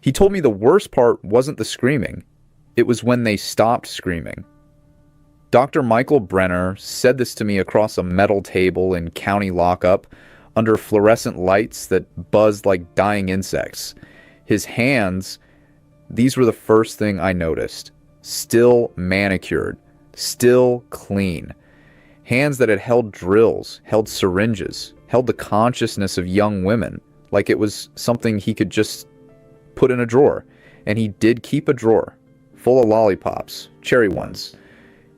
He told me the worst part wasn't the screaming. It was when they stopped screaming. Dr. Michael Brenner said this to me across a metal table in county lockup under fluorescent lights that buzzed like dying insects. His hands, these were the first thing I noticed. Still manicured, still clean. Hands that had held drills, held syringes, held the consciousness of young women, like it was something he could just put in a drawer. And he did keep a drawer, full of lollipops, cherry ones.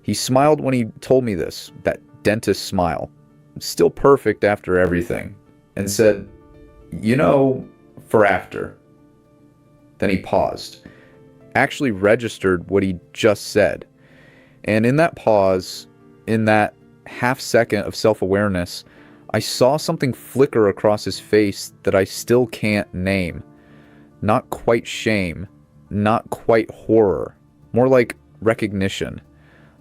He smiled when he told me this, that dentist smile, still perfect after everything, and said, "You know, for after." Then he paused, actually registered what he just said. And in that pause, in that half second of self-awareness, I saw something flicker across his face that I still can't name. Not quite shame, not quite horror, more like recognition.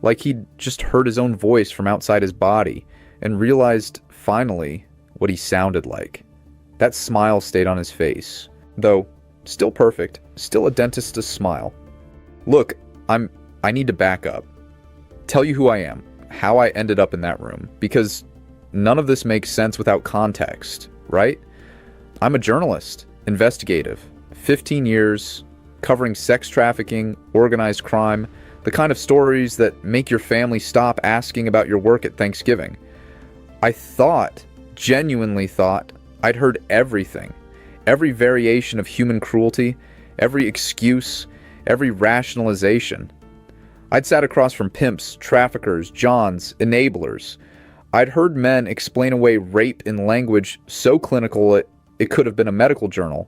Like he'd just heard his own voice from outside his body and realized, finally, what he sounded like. That smile stayed on his face, though still perfect, still a dentist's smile. Look, I need to back up. Tell you who I am, how I ended up in that room, because none of this makes sense without context, right? I'm a journalist, investigative, 15 years, covering sex trafficking, organized crime, the kind of stories that make your family stop asking about your work at Thanksgiving. I thought, genuinely thought, I'd heard everything. Every variation of human cruelty, every excuse, every rationalization. I'd sat across from pimps, traffickers, johns, enablers. I'd heard men explain away rape in language so clinical it could have been a medical journal.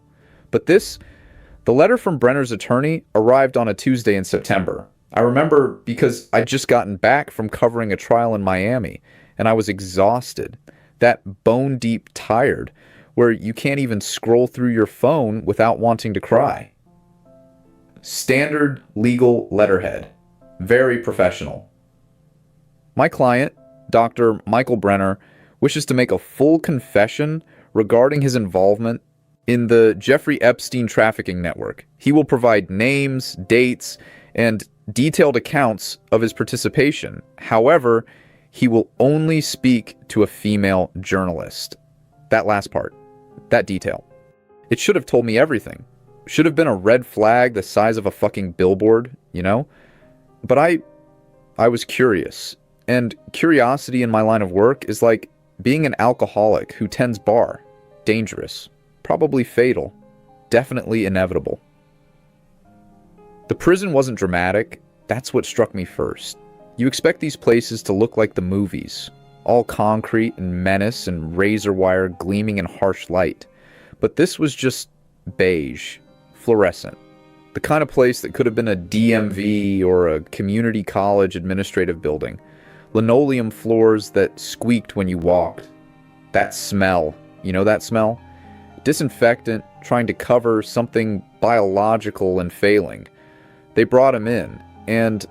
But the letter from Brenner's attorney arrived on a Tuesday in September. I remember because I'd just gotten back from covering a trial in Miami, and I was exhausted. That bone-deep tired, where you can't even scroll through your phone without wanting to cry. Standard legal letterhead. Very professional. My client, Dr. Michael Brenner, wishes to make a full confession regarding his involvement in the Jeffrey Epstein trafficking network. He will provide names, dates, and detailed accounts of his participation. However, he will only speak to a female journalist. That last part, that detail. It should have told me everything. Should have been a red flag the size of a fucking billboard, you know? But I was curious. And curiosity in my line of work is like being an alcoholic who tends bar. Dangerous. Probably fatal. Definitely inevitable. The prison wasn't dramatic. That's what struck me first. You expect these places to look like the movies. All concrete and menace and razor wire gleaming in harsh light. But this was just beige. Fluorescent. The kind of place that could have been a DMV or a community college administrative building. Linoleum floors that squeaked when you walked. That smell. You know that smell? Disinfectant trying to cover something biological and failing. They brought him in, and...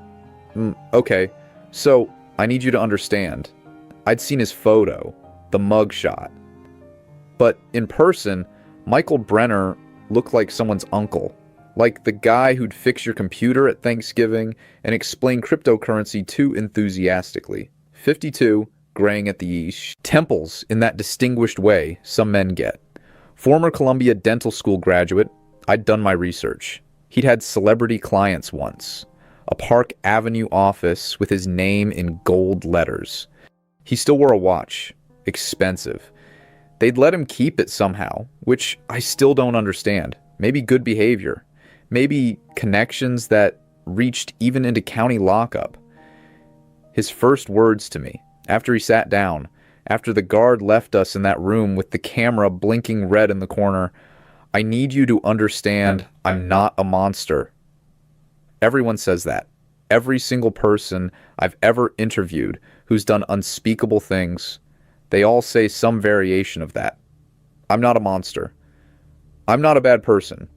okay, so I need you to understand. I'd seen his photo, the mugshot. But in person, Michael Brenner looked like someone's uncle. Like the guy who'd fix your computer at Thanksgiving and explain cryptocurrency too enthusiastically. 52, graying at the yeesh. Temples in that distinguished way some men get. Former Columbia Dental School graduate, I'd done my research. He'd had celebrity clients once. A Park Avenue office with his name in gold letters. He still wore a watch. Expensive. They'd let him keep it somehow, which I still don't understand. Maybe good behavior. Maybe connections that reached even into county lockup. His first words to me, after he sat down, after the guard left us in that room with the camera blinking red in the corner, "I need you to understand I'm not a monster." Everyone says that. Every single person I've ever interviewed who's done unspeakable things, they all say some variation of that. I'm not a monster. I'm not a bad person.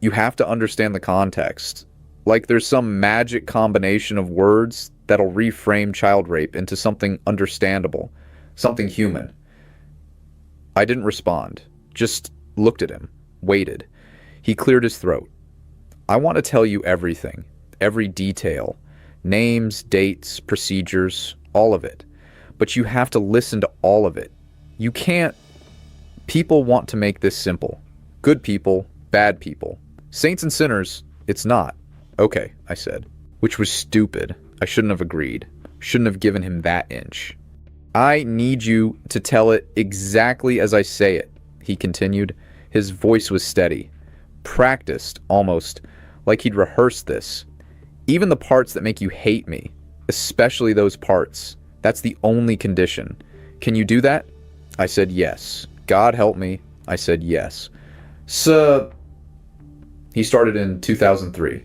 You have to understand the context. Like there's some magic combination of words that'll reframe child rape into something understandable, something human. I didn't respond, just looked at him, waited. He cleared his throat. I want to tell you everything, every detail, names, dates, procedures, all of it. But you have to listen to all of it. You can't. People want to make this simple. Good people, bad people. Saints and sinners, it's not. Okay, I said, which was stupid. I shouldn't have agreed. Shouldn't have given him that inch. I need you to tell it exactly as I say it, he continued. His voice was steady. Practiced, almost, like he'd rehearsed this. Even the parts that make you hate me, especially those parts. That's the only condition. Can you do that? I said yes. God help me. I said yes. So, he started in 2003.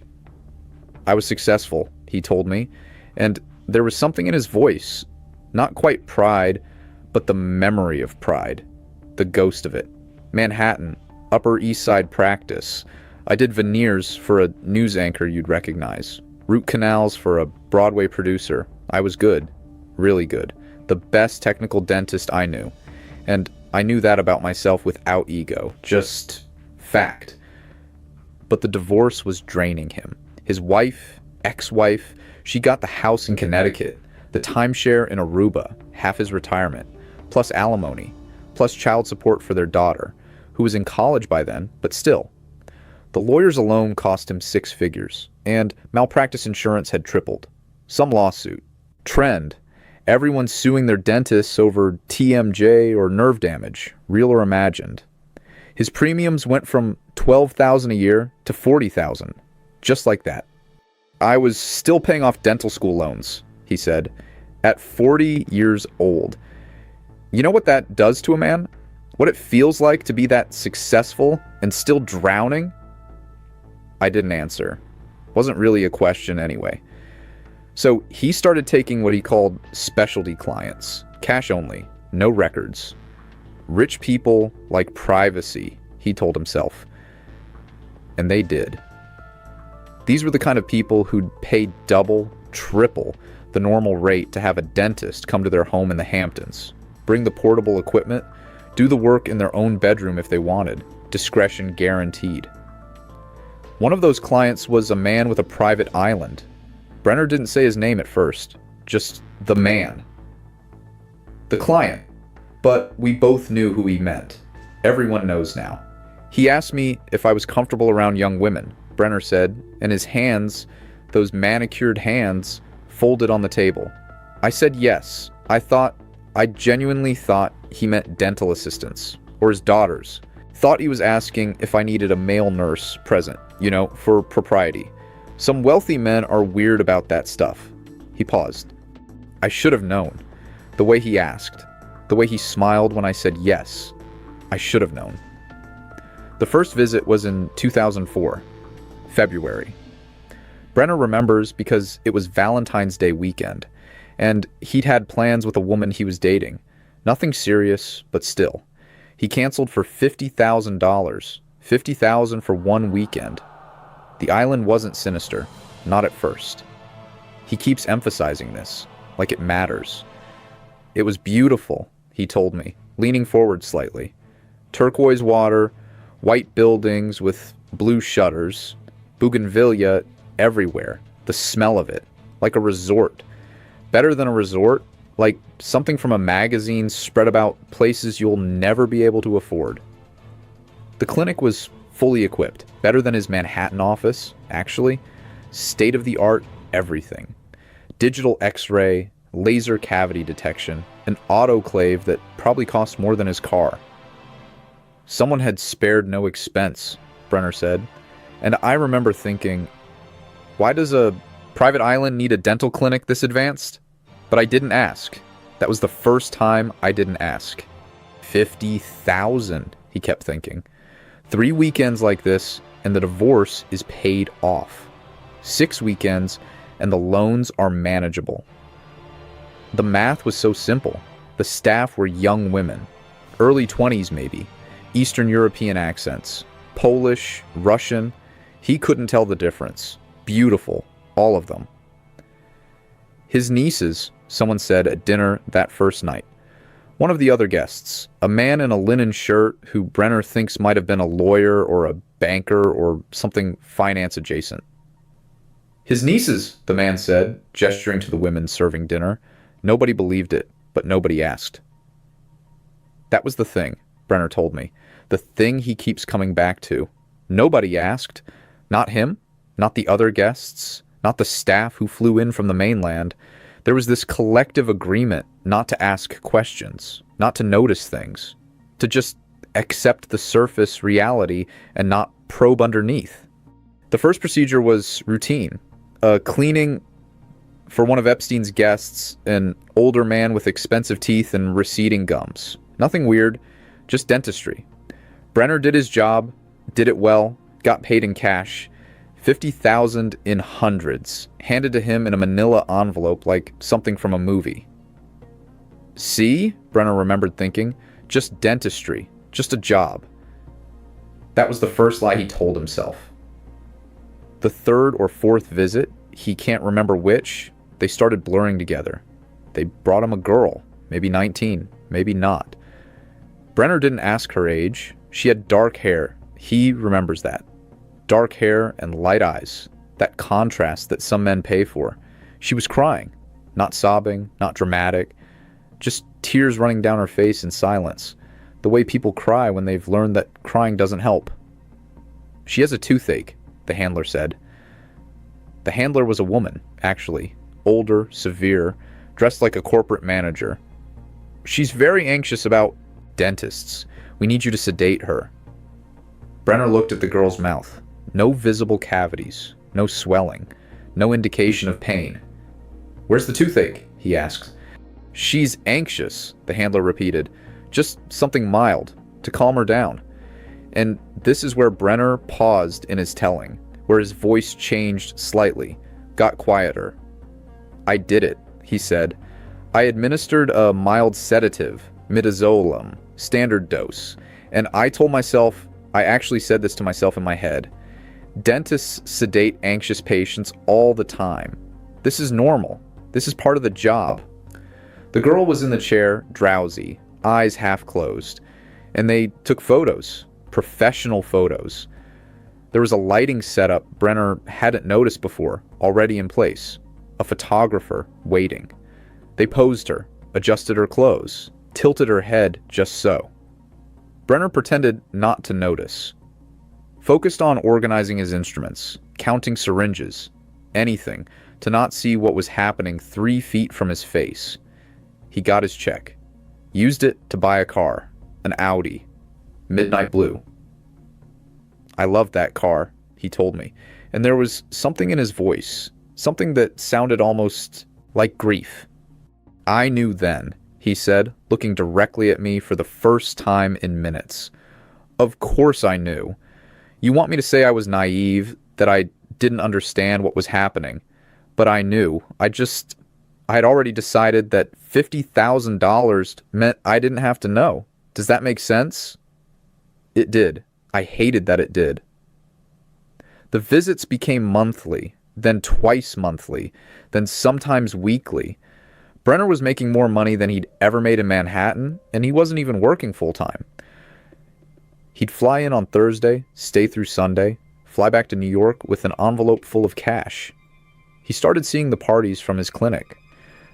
I was successful, he told me, and there was something in his voice. Not quite pride, but the memory of pride. The ghost of it. Manhattan, Upper East Side practice. I did veneers for a news anchor you'd recognize. Root canals for a Broadway producer. I was good. Really good. The best technical dentist I knew. And I knew that about myself without ego. Just fact. But the divorce was draining him. His wife, ex-wife, she got the house in Connecticut, the timeshare in Aruba, half his retirement, plus alimony, plus child support for their daughter, who was in college by then, but still. The lawyers alone cost him 6 figures, and malpractice insurance had tripled. Some lawsuit. Trend. Everyone suing their dentists over TMJ or nerve damage, real or imagined. His premiums went from $12,000 a year to $40,000, just like that. I was still paying off dental school loans, he said, at 40 years old. You know what that does to a man? What it feels like to be that successful and still drowning? I didn't answer. Wasn't really a question anyway. So he started taking what he called specialty clients. Cash only. No records. Rich people like privacy, he told himself. And they did. These were the kind of people who'd pay double, triple the normal rate to have a dentist come to their home in the Hamptons. Bring the portable equipment, do the work in their own bedroom if they wanted. Discretion guaranteed. One of those clients was a man with a private island. Brenner didn't say his name at first, just the man. The client. But we both knew who he meant. Everyone knows now. He asked me if I was comfortable around young women, Brenner said, and his hands, those manicured hands, folded on the table. I said yes. I genuinely thought he meant dental assistants, or his daughters. Thought he was asking if I needed a male nurse present, for propriety. Some wealthy men are weird about that stuff. He paused. I should have known. The way he asked. The way he smiled when I said yes. I should have known. The first visit was in 2004, February. Brenner remembers because it was Valentine's Day weekend, and he'd had plans with a woman he was dating. Nothing serious, but still. He canceled for $50,000. $50,000 for one weekend. The island wasn't sinister, not at first. He keeps emphasizing this, like it matters. It was beautiful, he told me, leaning forward slightly. Turquoise water, white buildings with blue shutters, bougainvillea everywhere, the smell of it, like a resort. Better than a resort, like something from a magazine spread about places you'll never be able to afford. The clinic was fully equipped, better than his Manhattan office, actually. State-of-the-art everything. Digital X-ray, laser cavity detection, an autoclave that probably cost more than his car. Someone had spared no expense, Brenner said, and I remember thinking, why does a private island need a dental clinic this advanced? But I didn't ask. That was the first time I didn't ask. 50,000, he kept thinking. 3 weekends like this, and the divorce is paid off. 6 weekends, and the loans are manageable. The math was so simple. The staff were young women, early 20s maybe, Eastern European accents, Polish, Russian. He couldn't tell the difference. Beautiful, all of them. His nieces, someone said at dinner that first night. One of the other guests, a man in a linen shirt who Brenner thinks might have been a lawyer or a banker or something finance adjacent. His nieces, the man said, gesturing to the women serving dinner. Nobody believed it, but nobody asked. That was the thing, Brenner told me. The thing he keeps coming back to. Nobody asked. Not him, not the other guests, not the staff who flew in from the mainland. There was this collective agreement not to ask questions, not to notice things, to just accept the surface reality and not probe underneath. The first procedure was routine. Cleaning for one of Epstein's guests, an older man with expensive teeth and receding gums. Nothing weird, just dentistry. Brenner did his job, did it well, got paid in cash. $50,000 in hundreds, handed to him in a manila envelope like something from a movie. See? Brenner remembered thinking. Just dentistry. Just a job. That was the first lie he told himself. The third or fourth visit, he can't remember which, they started blurring together. They brought him a girl, maybe 19, maybe not. Brenner didn't ask her age. She had dark hair. He remembers that. Dark hair and light eyes. That contrast that some men pay for. She was crying. Not sobbing, not dramatic. Just tears running down her face in silence. The way people cry when they've learned that crying doesn't help. She has a toothache, the handler said. The handler was a woman, actually. Older, severe, dressed like a corporate manager. She's very anxious about dentists. We need you to sedate her. Brenner looked at the girl's mouth. No visible cavities, no swelling, no indication of pain. Where's the toothache? He asked. She's anxious, the handler repeated. Just something mild, to calm her down. And this is where Brenner paused in his telling, where his voice changed slightly, got quieter. I did it, he said. I administered a mild sedative, midazolam, standard dose, and I told myself, I actually said this to myself in my head, dentists sedate anxious patients all the time. This is normal. This is part of the job. The girl was in the chair, drowsy, eyes half closed, and they took photos, professional photos. There was a lighting setup Brenner hadn't noticed before, already in place. A photographer waiting. They posed her, adjusted her clothes, tilted her head just so. Brenner pretended not to notice. Focused on organizing his instruments, counting syringes, anything, to not see what was happening 3 feet from his face. He got his check. Used it to buy a car, an Audi, midnight blue. I loved that car, he told me, and there was something in his voice, something that sounded almost like grief. I knew then, he said, looking directly at me for the first time in minutes. Of course I knew. You want me to say I was naive, that I didn't understand what was happening, but I knew. I had already decided that $50,000 meant I didn't have to know. Does that make sense? It did. I hated that it did. The visits became monthly, then twice monthly, then sometimes weekly. Brenner was making more money than he'd ever made in Manhattan, and he wasn't even working full-time. He'd fly in on Thursday, stay through Sunday, fly back to New York with an envelope full of cash. He started seeing the parties from his clinic.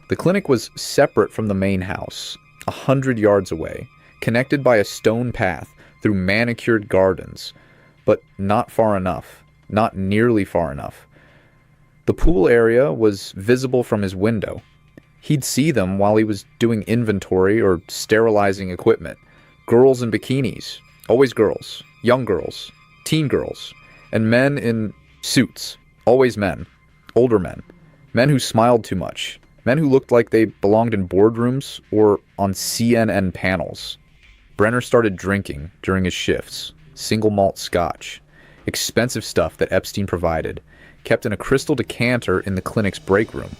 The clinic was separate from the main house, 100 yards away, connected by a stone path through manicured gardens, but not far enough, not nearly far enough. The pool area was visible from his window. He'd see them while he was doing inventory or sterilizing equipment. Girls in bikinis, always girls, young girls, teen girls, and men in suits, always men, older men, men who smiled too much, men who looked like they belonged in boardrooms or on CNN panels. Brenner started drinking during his shifts, single malt scotch, expensive stuff that Epstein provided, kept in a crystal decanter in the clinic's break room.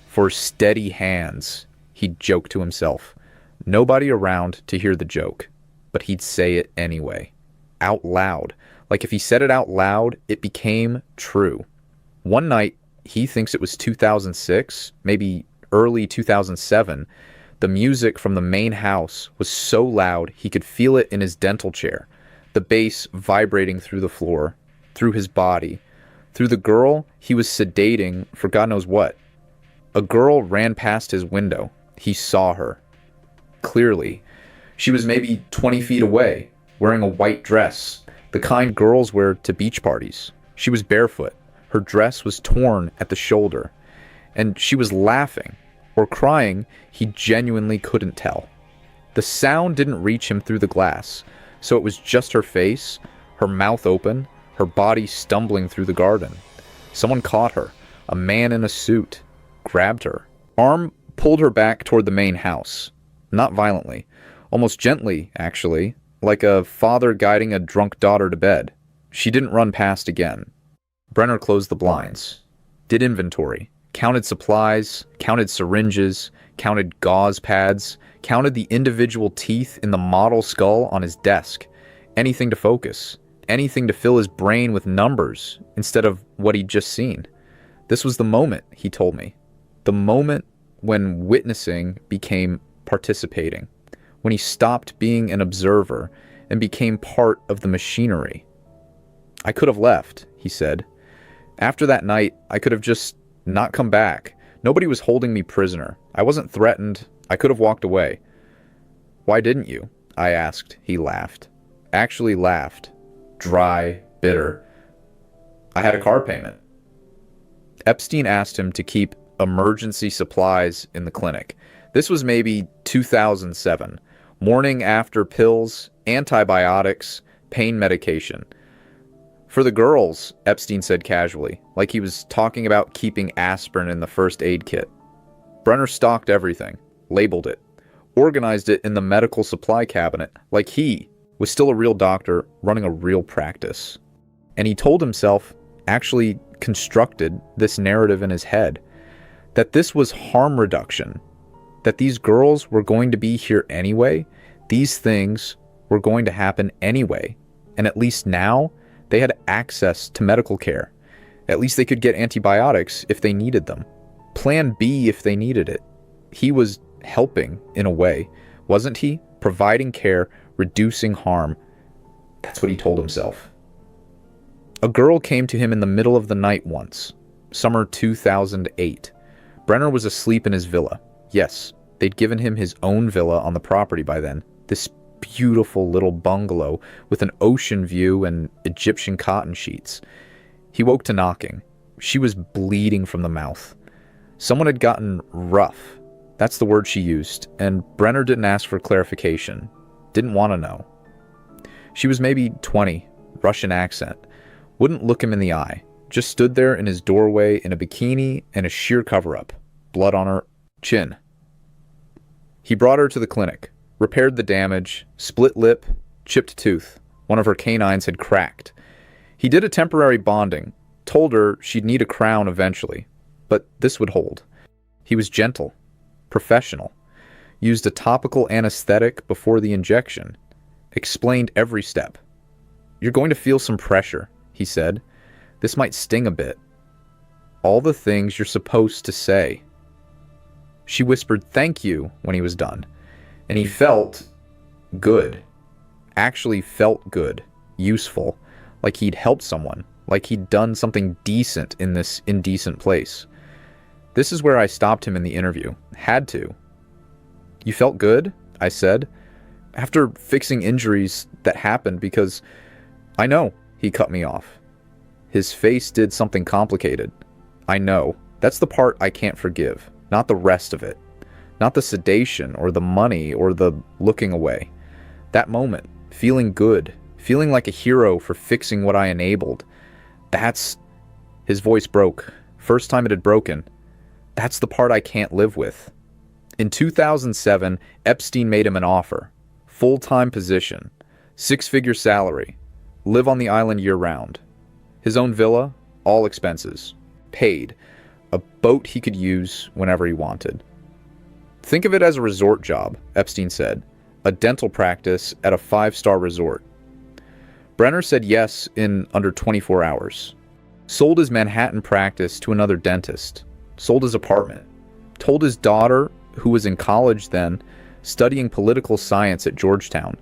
For steady hands, he'd joke to himself. Nobody around to hear the joke, but he'd say it anyway, out loud. Like if he said it out loud, it became true. One night, he thinks it was 2006, maybe early 2007, The music from the main house was so loud he could feel it in his dental chair, the bass vibrating through the floor, through his body, through the girl he was sedating for God knows what. A girl ran past his window. He saw her. Clearly. She was maybe 20 feet away, wearing a white dress, the kind girls wear to beach parties. She was barefoot. Her dress was torn at the shoulder, and she was laughing or crying. He genuinely couldn't tell. The sound didn't reach him through the glass, so it was just her face, her mouth open, her body stumbling through the garden. Someone caught her, a man in a suit, grabbed her. Arm pulled her back toward the main house. Not violently, almost gently, actually, like a father guiding a drunk daughter to bed. She didn't run past again. Brenner closed the blinds, did inventory, counted supplies, counted syringes, counted gauze pads, counted the individual teeth in the model skull on his desk. Anything to focus, anything to fill his brain with numbers instead of what he'd just seen. This was the moment, he told me. The moment when witnessing became participating, when he stopped being an observer and became part of the machinery. I could have left, he said. After that night, I could have just not come back. Nobody was holding me prisoner. I wasn't threatened. I could have walked away. Why didn't you? I asked. He laughed. Actually laughed. Dry, bitter. I had a car payment. Epstein asked him to keep emergency supplies in the clinic. This was maybe 2007. Morning after pills, antibiotics, pain medication. For the girls, Epstein said casually, like he was talking about keeping aspirin in the first aid kit. Brenner stocked everything, labeled it, organized it in the medical supply cabinet, like he was still a real doctor running a real practice. And he told himself, actually constructed this narrative in his head, that this was harm reduction, that these girls were going to be here anyway, these things were going to happen anyway, and at least now, they had access to medical care. At least they could get antibiotics if they needed them. Plan B if they needed it. He was helping, in a way, wasn't he? Providing care, reducing harm. That's what he told himself. A girl came to him in the middle of the night once, summer 2008. Brenner was asleep in his villa. Yes, they'd given him his own villa on the property by then. This beautiful little bungalow with an ocean view and Egyptian cotton sheets. He woke to knocking. She was bleeding from the mouth. Someone had gotten rough. That's the word she used, and Brenner didn't ask for clarification. Didn't want to know. She was maybe 20, Russian accent. Wouldn't look him in the eye. Just stood there in his doorway in a bikini and a sheer cover-up. Blood on her chin. He brought her to the clinic. Repaired the damage, split lip, chipped tooth. One of her canines had cracked. He did a temporary bonding, told her she'd need a crown eventually, but this would hold. He was gentle, professional, used a topical anesthetic before the injection, explained every step. You're going to feel some pressure, he said. This might sting a bit. All the things you're supposed to say. She whispered thank you when he was done. And he felt good. Actually felt good. Useful. Like he'd helped someone. Like he'd done something decent in this indecent place. This is where I stopped him in the interview. Had to. You felt good? I said. After fixing injuries that happened because... I know, he cut me off. His face did something complicated. I know. That's the part I can't forgive. Not the rest of it. Not the sedation, or the money, or the looking away. That moment, feeling good, feeling like a hero for fixing what I enabled. That's... His voice broke. First time it had broken. That's the part I can't live with. In 2007, Epstein made him an offer. Full-time position. 6-figure salary. Live on the island year-round. His own villa, all expenses. Paid. A boat he could use whenever he wanted. Think of it as a resort job, Epstein said. A dental practice at a 5-star resort. Brenner said yes in under 24 hours. Sold his Manhattan practice to another dentist. Sold his apartment. Told his daughter who was in college then, studying political science at Georgetown,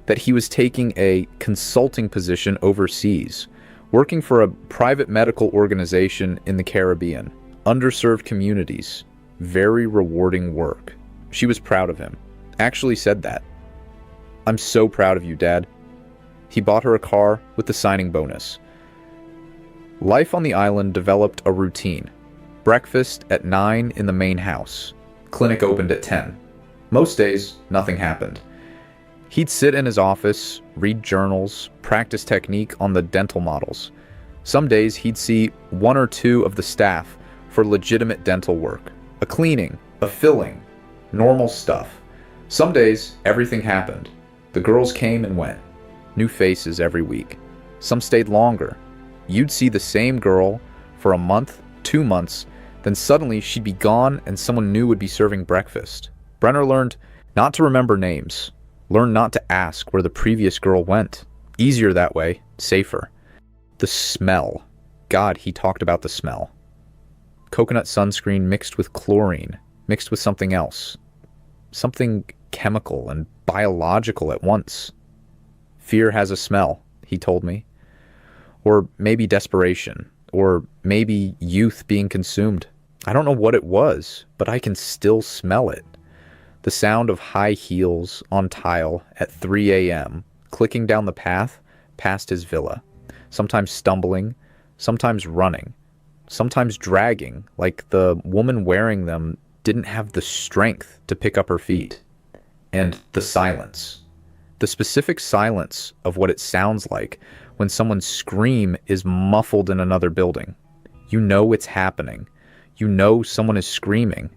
that he was taking a consulting position overseas, working for a private medical organization in the Caribbean, underserved communities. Very rewarding work. She was proud of him. Actually said that. "I'm so proud of you, Dad." He bought her a car with the signing bonus. Life on the island developed a routine. Breakfast at 9 in the main house. Clinic opened at 10. Most days, nothing happened. He'd sit in his office, read journals, practice technique on the dental models. Some days he'd see one or two of the staff for legitimate dental work. A cleaning, a filling, normal stuff. Some days, everything happened. The girls came and went. New faces every week. Some stayed longer. You'd see the same girl for a month, 2 months, then suddenly she'd be gone and someone new would be serving breakfast. Brenner learned not to remember names. Learned not to ask where the previous girl went. Easier that way, safer. The smell. God, he talked about the smell. Coconut sunscreen mixed with chlorine, mixed with something else. Something chemical and biological at once. Fear has a smell, he told me. Or maybe desperation, or maybe youth being consumed. I don't know what it was, but I can still smell it. The sound of high heels on tile at 3 a.m., clicking down the path past his villa, sometimes stumbling, sometimes running, sometimes dragging, like the woman wearing them didn't have the strength to pick up her feet. And the silence. The specific silence of what it sounds like when someone's scream is muffled in another building. You know it's happening. You know someone is screaming,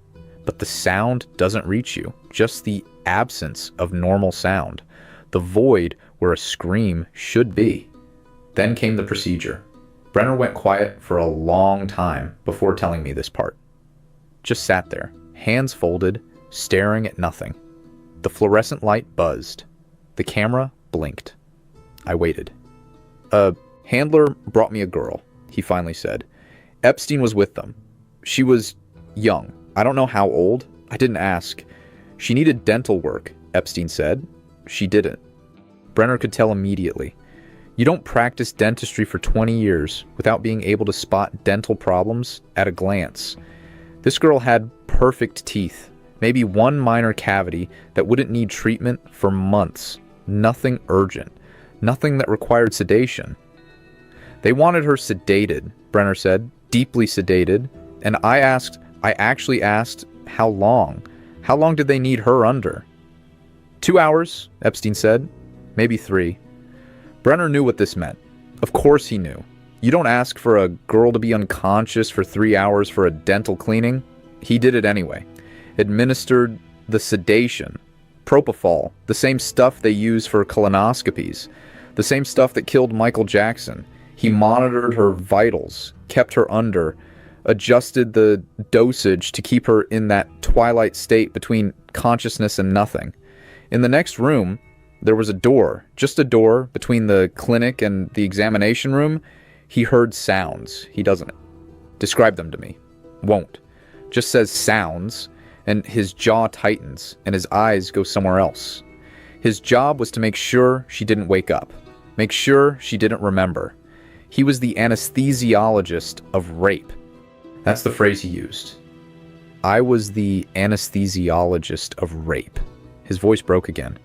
but the sound doesn't reach you. Just the absence of normal sound. The void where a scream should be. Then came the procedure. Brenner went quiet for a long time before telling me this part. Just sat there, hands folded, staring at nothing. The fluorescent light buzzed. The camera blinked. I waited. "A handler brought me a girl," he finally said. "Epstein was with them. She was young. I don't know how old. I didn't ask. She needed dental work," Epstein said. She didn't. Brenner could tell immediately. You don't practice dentistry for 20 years without being able to spot dental problems at a glance. This girl had perfect teeth. Maybe one minor cavity that wouldn't need treatment for months. Nothing urgent. Nothing that required sedation. "They wanted her sedated," Brenner said. "Deeply sedated. And I actually asked, how long? How long did they need her under?" 2 hours, Epstein said. Maybe 3. Brenner knew what this meant. Of course he knew. You don't ask for a girl to be unconscious for 3 hours for a dental cleaning. He did it anyway. Administered the sedation. Propofol, the same stuff they use for colonoscopies. The same stuff that killed Michael Jackson. He monitored her vitals, kept her under, adjusted the dosage to keep her in that twilight state between consciousness and nothing. In the next room, there was a door, just a door between the clinic and the examination room. He heard sounds. He doesn't describe them to me. Won't. Just says sounds, and his jaw tightens, and his eyes go somewhere else. His job was to make sure she didn't wake up. Make sure she didn't remember. He was the anesthesiologist of rape. That's the phrase he used. I was the anesthesiologist of rape. His voice broke again.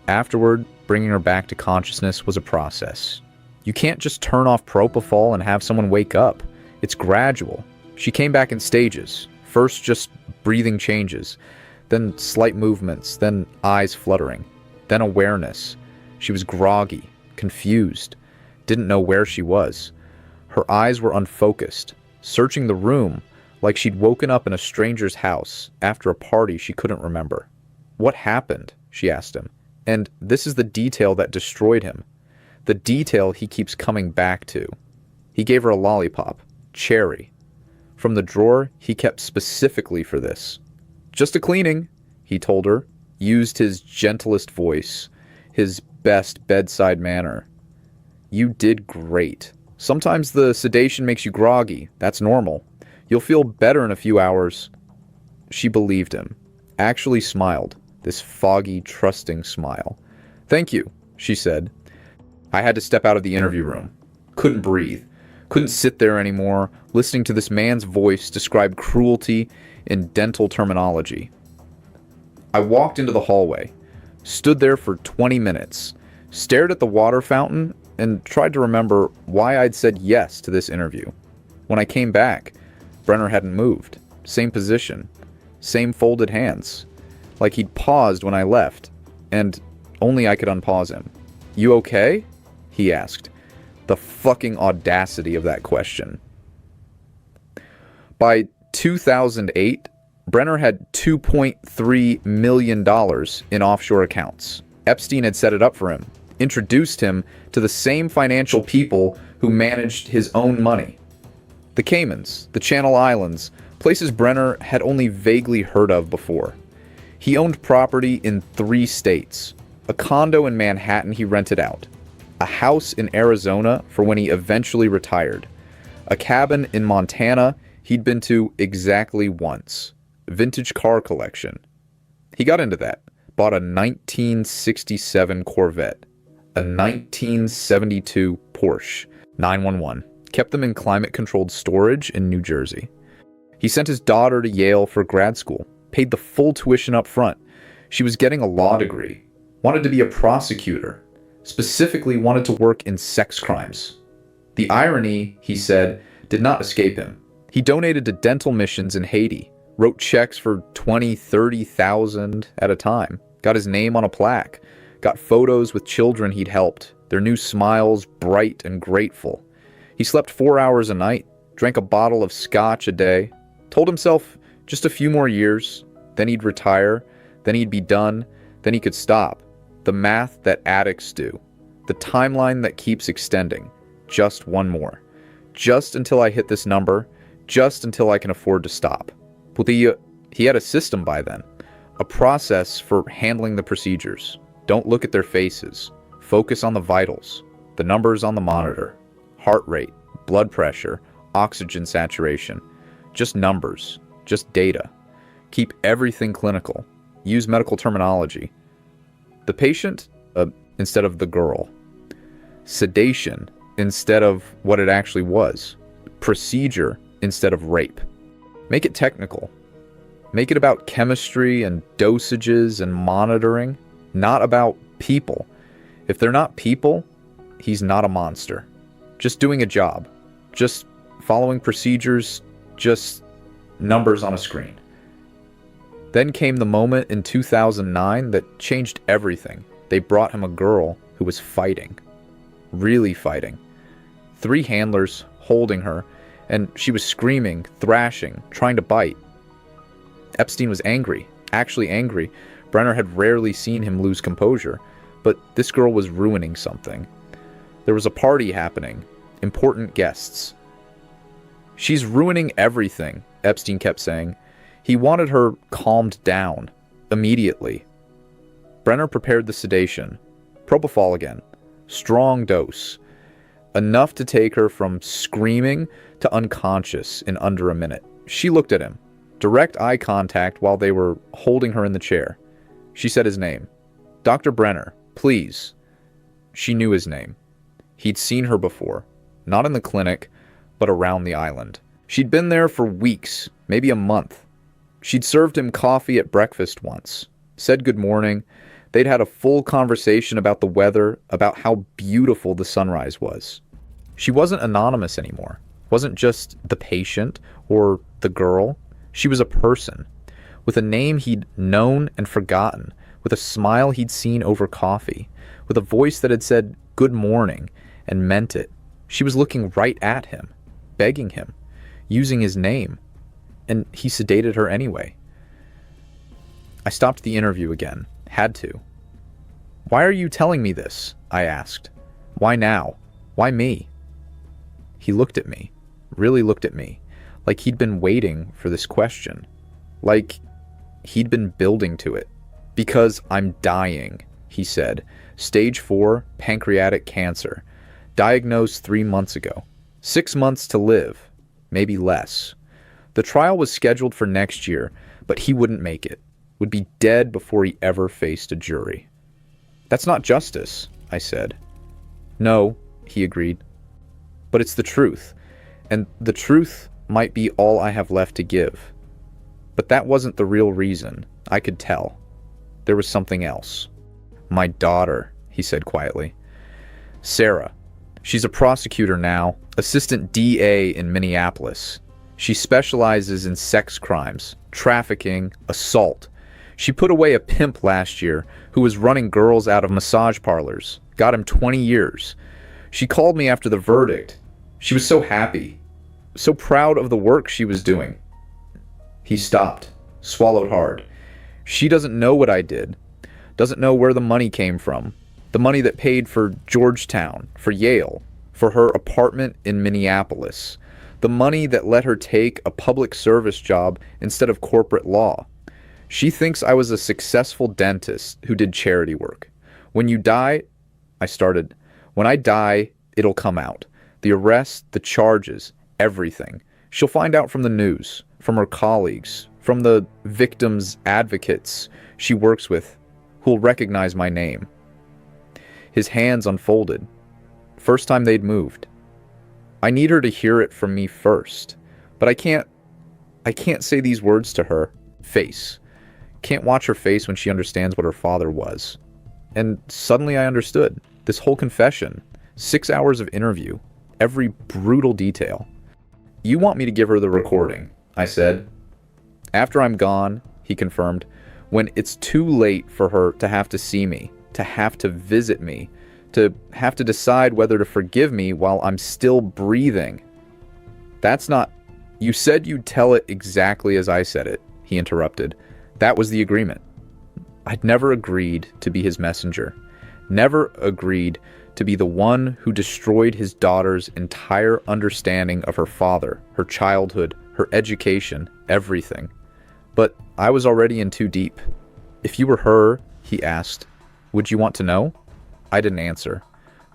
Afterward, bringing her back to consciousness was a process. You can't just turn off propofol and have someone wake up. It's gradual. She came back in stages. First, just breathing changes. Then slight movements. Then eyes fluttering. Then awareness. She was groggy, confused. Didn't know where she was. Her eyes were unfocused, searching the room like she'd woken up in a stranger's house after a party she couldn't remember. What happened? She asked him. And this is the detail that destroyed him. The detail he keeps coming back to. He gave her a lollipop. Cherry. From the drawer he kept specifically for this. Just a cleaning, he told her. Used his gentlest voice. His best bedside manner. You did great. Sometimes the sedation makes you groggy. That's normal. You'll feel better in a few hours. she believed him. Actually smiled. This foggy, trusting smile. "Thank you," she said. I had to step out of the interview room. Couldn't breathe. Couldn't sit there anymore, listening to this man's voice describe cruelty in dental terminology. I walked into the hallway, stood there for 20 minutes, stared at the water fountain, and tried to remember why I'd said yes to this interview. When I came back, Brenner hadn't moved. Same position. Same folded hands. Like he'd paused when I left, and only I could unpause him. "You okay?" he asked. The fucking audacity of that question. By 2008, Brenner had $2.3 million in offshore accounts. Epstein had set it up for him, introduced him to the same financial people who managed his own money. The Caymans, the Channel Islands, places Brenner had only vaguely heard of before. He owned property in 3 states. A condo in Manhattan he rented out. A house in Arizona for when he eventually retired. A cabin in Montana he'd been to exactly once. Vintage car collection. He got into that. Bought a 1967 Corvette. A 1972 Porsche 911. Kept them in climate-controlled storage in New Jersey. He sent his daughter to Yale for grad school. Paid the full tuition up front. She was getting a law degree. Wanted to be a prosecutor. Specifically wanted to work in sex crimes. The irony, he said, did not escape him. He donated to dental missions in Haiti. Wrote checks for $20,000, $30,000 at a time. Got his name on a plaque. Got photos with children he'd helped. Their new smiles bright and grateful. He slept 4 hours a night. Drank a bottle of scotch a day. Told himself just a few more years. Then he'd retire. Then he'd be done. Then he could stop. The math that addicts do. The timeline that keeps extending. Just one more. Just until I hit this number. Just until I can afford to stop. But he had a system by then. A process for handling the procedures. Don't look at their faces. Focus on the vitals. The numbers on the monitor. Heart rate. Blood pressure. Oxygen saturation. Just numbers. Just data. Keep everything clinical. Use medical terminology. The patient instead of the girl. Sedation instead of what it actually was. Procedure instead of rape. Make it technical. Make it about chemistry and dosages and monitoring, not about people. If they're not people, he's not a monster. Just doing a job. Just following procedures. Just numbers on a screen. Then came the moment in 2009 that changed everything. They brought him a girl who was fighting. Really fighting. 3 handlers holding her, and she was screaming, thrashing, trying to bite. Epstein was angry, actually angry. Brenner had rarely seen him lose composure, but this girl was ruining something. There was a party happening, important guests. "She's ruining everything," Epstein kept saying. He wanted her calmed down, immediately. Brenner prepared the sedation. Propofol again. Strong dose. Enough to take her from screaming to unconscious in under a minute. She looked at him. Direct eye contact while they were holding her in the chair. She said his name. "Dr. Brenner, please." She knew his name. He'd seen her before. Not in the clinic, but around the island. She'd been there for weeks, maybe a month. She'd served him coffee at breakfast once. Said good morning. They'd had a full conversation about the weather, about how beautiful the sunrise was. She wasn't anonymous anymore. Wasn't just the patient or the girl. She was a person. With a name he'd known and forgotten. With a smile he'd seen over coffee. With a voice that had said good morning and meant it. She was looking right at him. Begging him. Using his name. And he sedated her anyway. I stopped the interview again. Had to. "Why are you telling me this?" I asked. "Why now? Why me?" He looked at me. Really looked at me. Like he'd been waiting for this question. Like he'd been building to it. "Because I'm dying," he said. "Stage 4 pancreatic cancer. Diagnosed 3 months ago. 6 months to live. Maybe less. The trial was scheduled for next year, but he wouldn't make it, would be dead before he ever faced a jury. That's not justice, I said. No, he agreed. But it's the truth, and the truth might be all I have left to give. But that wasn't the real reason, I could tell. There was something else. My daughter, he said quietly. Sarah. She's a prosecutor now, assistant DA in Minneapolis. She specializes in sex crimes, trafficking, assault. She put away a pimp last year who was running girls out of massage parlors, got him 20 years. She called me after the verdict. She was so happy, so proud of the work she was doing. He stopped, swallowed hard. She doesn't know what I did, doesn't know where the money came from. The money that paid for Georgetown, for Yale, for her apartment in Minneapolis. The money that let her take a public service job instead of corporate law. She thinks I was a successful dentist who did charity work. When you die, I started. When I die, it'll come out. The arrest, the charges, everything. She'll find out from the news, from her colleagues, from the victims' advocates she works with, who'll recognize my name. His hands unfolded. First time they'd moved. I need her to hear it from me first. But I can't say these words to her face. Can't watch her face when she understands what her father was. And suddenly I understood. This whole confession. 6 hours of interview. Every brutal detail. You want me to give her the recording, I said. After I'm gone, he confirmed, when it's too late for her to have to see me, to have to visit me, to have to decide whether to forgive me while I'm still breathing. That's not... You said you'd tell it exactly as I said it, he interrupted. That was the agreement. I'd never agreed to be his messenger. Never agreed to be the one who destroyed his daughter's entire understanding of her father, her childhood, her education, everything. But I was already in too deep. If you were her, he asked, would you want to know? I didn't answer.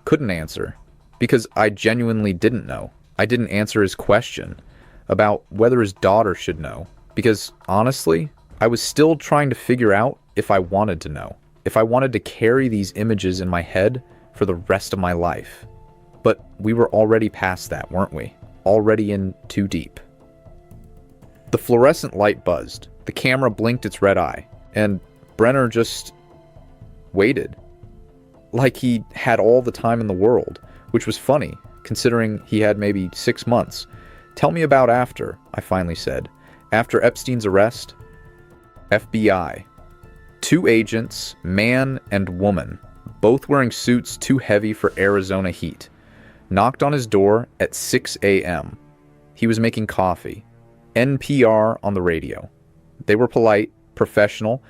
Couldn't answer. Because I genuinely didn't know. I didn't answer his question about whether his daughter should know. Because, honestly, I was still trying to figure out if I wanted to know. If I wanted to carry these images in my head for the rest of my life. But we were already past that, weren't we? Already in too deep. The fluorescent light buzzed. The camera blinked its red eye. And Brenner just waited. Like he had all the time in the world, which was funny, considering he had maybe 6 months. Tell me about after, I finally said. After Epstein's arrest? FBI. 2 agents, man and woman, both wearing suits too heavy for Arizona heat. Knocked on his door at 6 a.m. He was making coffee. NPR on the radio. They were polite, professional,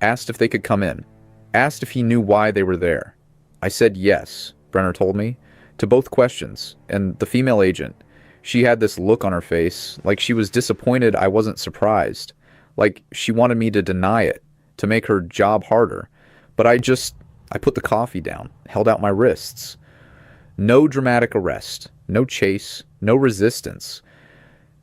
asked if they could come in. Asked if he knew why they were there. I said yes, Brenner told me, to both questions, and the female agent, she had this look on her face, like she was disappointed I wasn't surprised, like she wanted me to deny it, to make her job harder. But I put the coffee down, held out my wrists. No dramatic arrest, no chase, no resistance.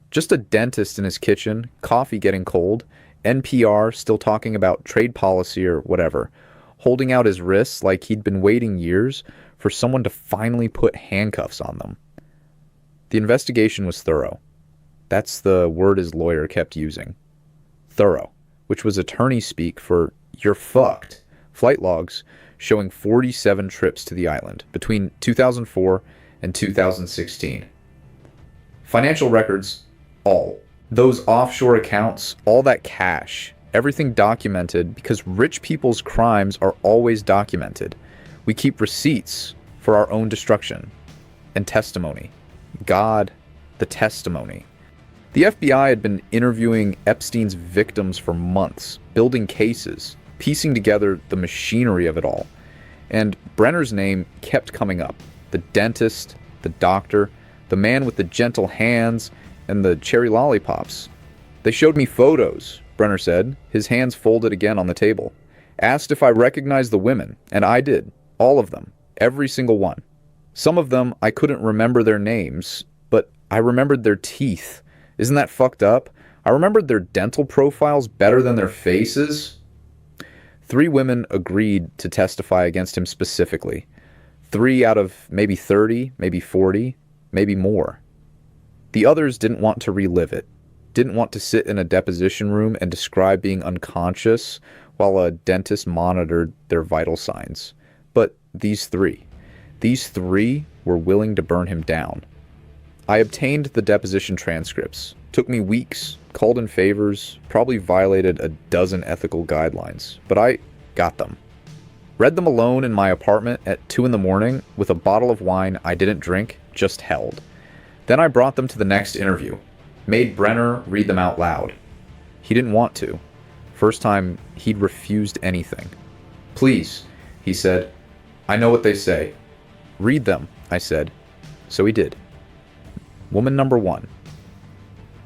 Just a dentist in his kitchen, coffee getting cold, NPR still talking about trade policy or whatever, holding out his wrists like he'd been waiting years for someone to finally put handcuffs on them. The investigation was thorough. That's the word his lawyer kept using. Thorough, which was attorney speak for "you're fucked." Flight logs showing 47 trips to the island between 2004 and 2016. Financial records, all. Those offshore accounts, all that cash, everything documented because rich people's crimes are always documented. We keep receipts for our own destruction. And testimony. God, the testimony. The FBI had been interviewing Epstein's victims for months, building cases, piecing together the machinery of it all. And Brenner's name kept coming up. The dentist, the doctor, the man with the gentle hands, and the cherry lollipops. They showed me photos, Brenner said, his hands folded again on the table. Asked if I recognized the women, and I did. All of them. Every single one. Some of them I couldn't remember their names, but I remembered their teeth. Isn't that fucked up? I remembered their dental profiles better than their faces. 3 women agreed to testify against him specifically. 3 out of maybe 30, maybe 40, maybe more. The others didn't want to relive it, didn't want to sit in a deposition room and describe being unconscious while a dentist monitored their vital signs. But these 3 were willing to burn him down. I obtained the deposition transcripts. Took me weeks, called in favors, probably violated a dozen ethical guidelines, but I got them. Read them alone in my apartment at 2 in the morning with a bottle of wine I didn't drink, just held. Then I brought them to the next interview. Made Brenner read them out loud. He didn't want to. First time, he'd refused anything. "Please," he said. "I know what they say." "Read them," I said. So he did. Woman number 1.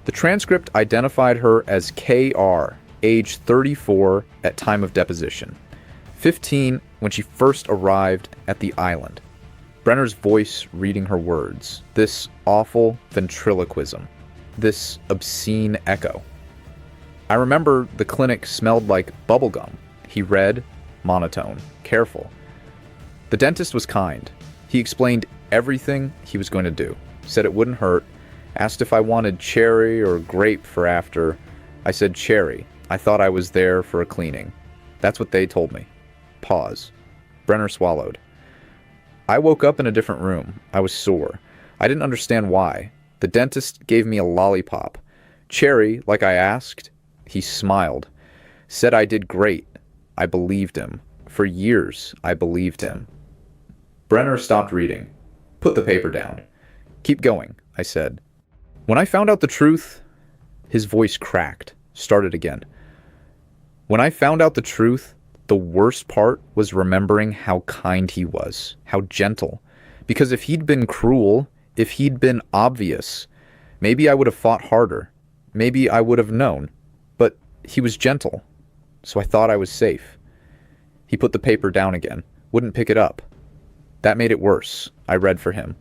The transcript identified her as KR, age 34 at time of deposition, 15 when she first arrived at the island. Brenner's voice reading her words, this awful ventriloquism, this obscene echo. I remember the clinic smelled like bubblegum. He read, monotone, careful. The dentist was kind. He explained everything he was going to do, said it wouldn't hurt, asked if I wanted cherry or grape for after. I said cherry. I thought I was there for a cleaning. That's what they told me. Pause. Brenner swallowed. I woke up in a different room. I was sore. I didn't understand why. The dentist gave me a lollipop. Cherry, like I asked. He smiled. Said I did great. I believed him. For years, I believed him. Brenner stopped reading. Put the paper down. Keep going, I said. When I found out the truth, his voice cracked, started again. When I found out the truth, the worst part was remembering how kind he was, how gentle. Because if he'd been cruel, if he'd been obvious, maybe I would have fought harder. Maybe I would have known. But he was gentle, so I thought I was safe. He put the paper down again, wouldn't pick it up. That made it worse, I read for him.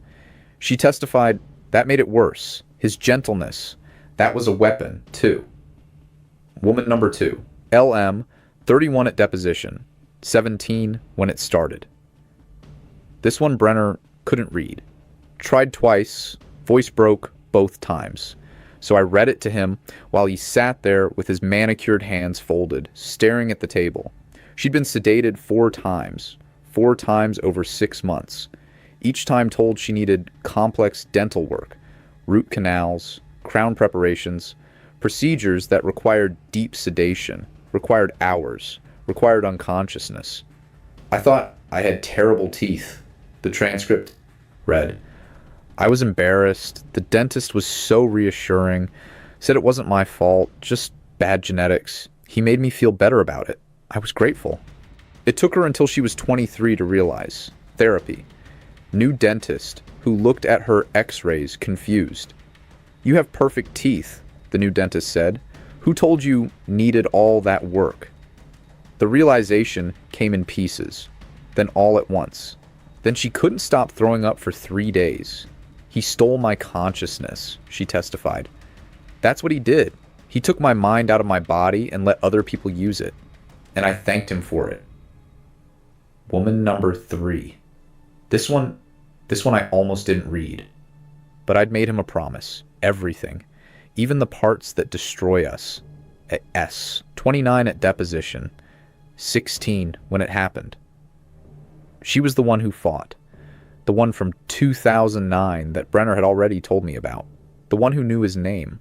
She testified, that made it worse. His gentleness, that was a weapon, too. Woman number 2, LM, 31 at deposition, 17 when it started. This one Brenner couldn't read. Tried twice, voice broke both times. So I read it to him while he sat there with his manicured hands folded, staring at the table. She'd been sedated 4 times over 6 months. Each time told she needed complex dental work, root canals, crown preparations, procedures that required deep sedation, required hours, required unconsciousness. I thought I had terrible teeth, the transcript read. I was embarrassed. The dentist was so reassuring, said it wasn't my fault, just bad genetics. He made me feel better about it. I was grateful. It took her until she was 23 to realize. Therapy. New dentist who looked at her x-rays confused. You have perfect teeth, the new dentist said. Who told you needed all that work? The realization came in pieces, then all at once. Then she couldn't stop throwing up for 3 days. He stole my consciousness, she testified. That's what he did. He took my mind out of my body and let other people use it. And I thanked him for it. Woman number 3. This one I almost didn't read. But I'd made him a promise. Everything. Even the parts that destroy us. At S. 29 at deposition. 16 when it happened. She was the one who fought. The one from 2009 that Brenner had already told me about. The one who knew his name.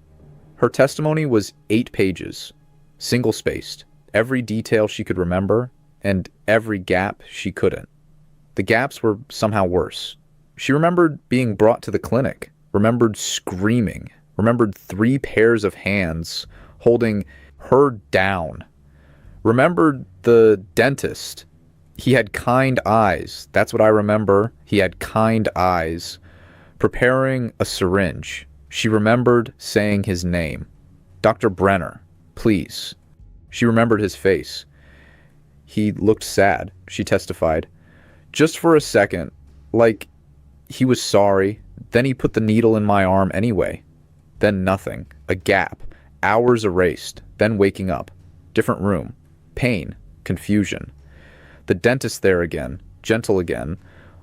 Her testimony was 8 pages. Single-spaced. Every detail she could remember, and every gap she couldn't. The gaps were somehow worse. She remembered being brought to the clinic, remembered screaming, remembered 3 pairs of hands holding her down, remembered the dentist. He had kind eyes. That's what I remember. He had kind eyes. Preparing a syringe. She remembered saying his name. Dr. Brenner, please. She remembered his face. He looked sad, she testified. Just for a second, like he was sorry. Then he put the needle in my arm anyway. Then nothing. A gap. Hours erased, then waking up. Different room. Pain. Confusion. The dentist there again, gentle again,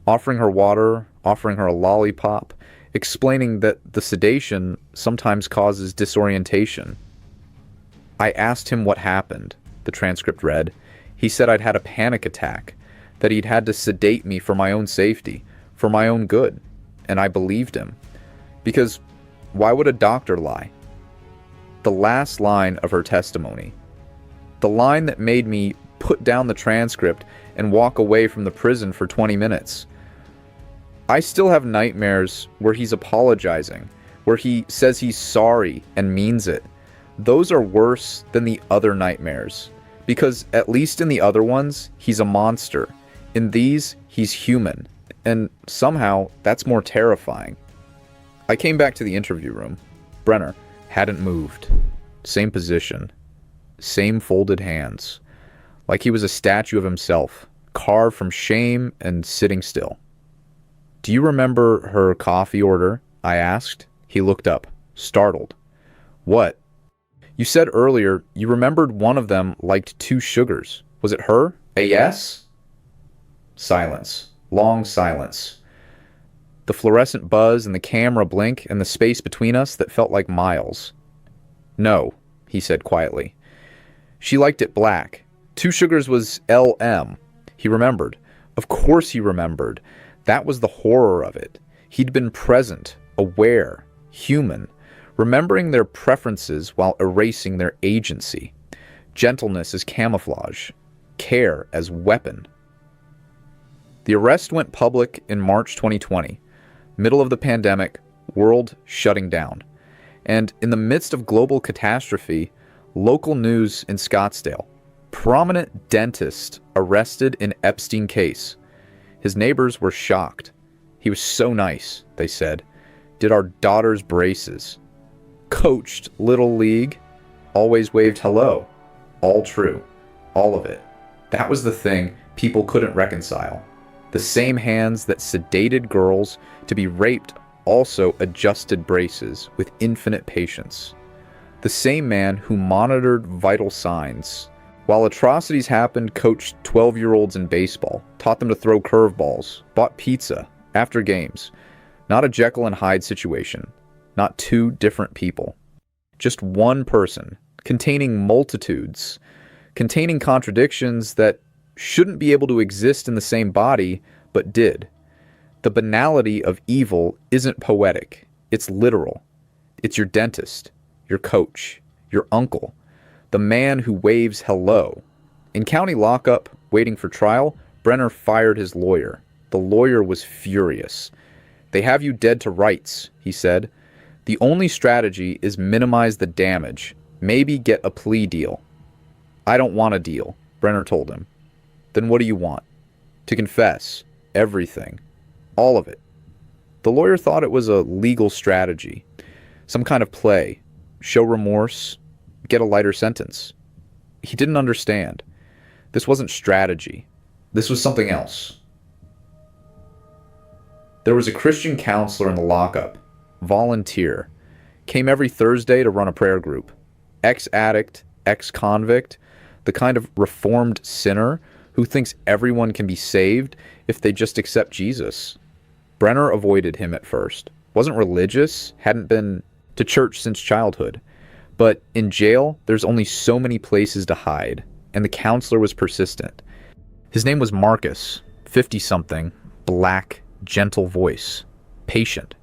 offering her water, offering her a lollipop, explaining that the sedation sometimes causes disorientation. I asked him what happened, the transcript read. He said I'd had a panic attack, that he'd had to sedate me for my own safety, for my own good, and I believed him. Because why would a doctor lie? The last line of her testimony, the line that made me put down the transcript and walk away from the prison for 20 minutes. I still have nightmares where he's apologizing, where he says he's sorry and means it. Those are worse than the other nightmares, because at least in the other ones, he's a monster. In these, he's human, and somehow that's more terrifying. I came back to the interview room. Brenner hadn't moved. Same position. Same folded hands. Like he was a statue of himself, carved from shame and sitting still. "Do you remember her coffee order?" I asked. He looked up, startled. "What?" "You said earlier you remembered one of them liked 2 sugars. Was it her? A yes?" Silence. Long silence. The fluorescent buzz and the camera blink and the space between us that felt like miles. "No," he said quietly. "She liked it black. 2 sugars was LM. He remembered. Of course he remembered. That was the horror of it. He'd been present, aware, human, remembering their preferences while erasing their agency. Gentleness as camouflage. Care as weapon. The arrest went public in March 2020. Middle of the pandemic, world shutting down. And in the midst of global catastrophe, local news in Scottsdale. Prominent dentist arrested in Epstein case. His neighbors were shocked. He was so nice, they said. Did our daughter's braces. Coached Little League. Always waved hello. All true. All of it. That was the thing people couldn't reconcile. The same hands that sedated girls to be raped also adjusted braces with infinite patience. The same man who monitored vital signs. While atrocities happened, coached 12-year-olds in baseball, taught them to throw curveballs, bought pizza after games. Not a Jekyll and Hyde situation. Not 2 different people. Just one person, containing multitudes, containing contradictions that shouldn't be able to exist in the same body, but did. The banality of evil isn't poetic. It's literal. It's your dentist, your coach, your uncle, the man who waves hello. In county lockup, waiting for trial, Brenner fired his lawyer. The lawyer was furious. "They have you dead to rights," he said. "The only strategy is minimize the damage. Maybe get a plea deal." "I don't want a deal," Brenner told him. "Then what do you want?" "To confess. Everything. All of it." The lawyer thought it was a legal strategy. Some kind of play. Show remorse. Get a lighter sentence. He didn't understand. This wasn't strategy. This was something else. There was a Christian counselor in the lockup. Volunteer. Came every Thursday to run a prayer group. Ex-addict, ex-convict, the kind of reformed sinner who thinks everyone can be saved if they just accept Jesus. Brenner avoided him at first. Wasn't religious, hadn't been to church since childhood. But in jail, there's only so many places to hide, and the counselor was persistent. His name was Marcus, 50-something, black, gentle voice, patient.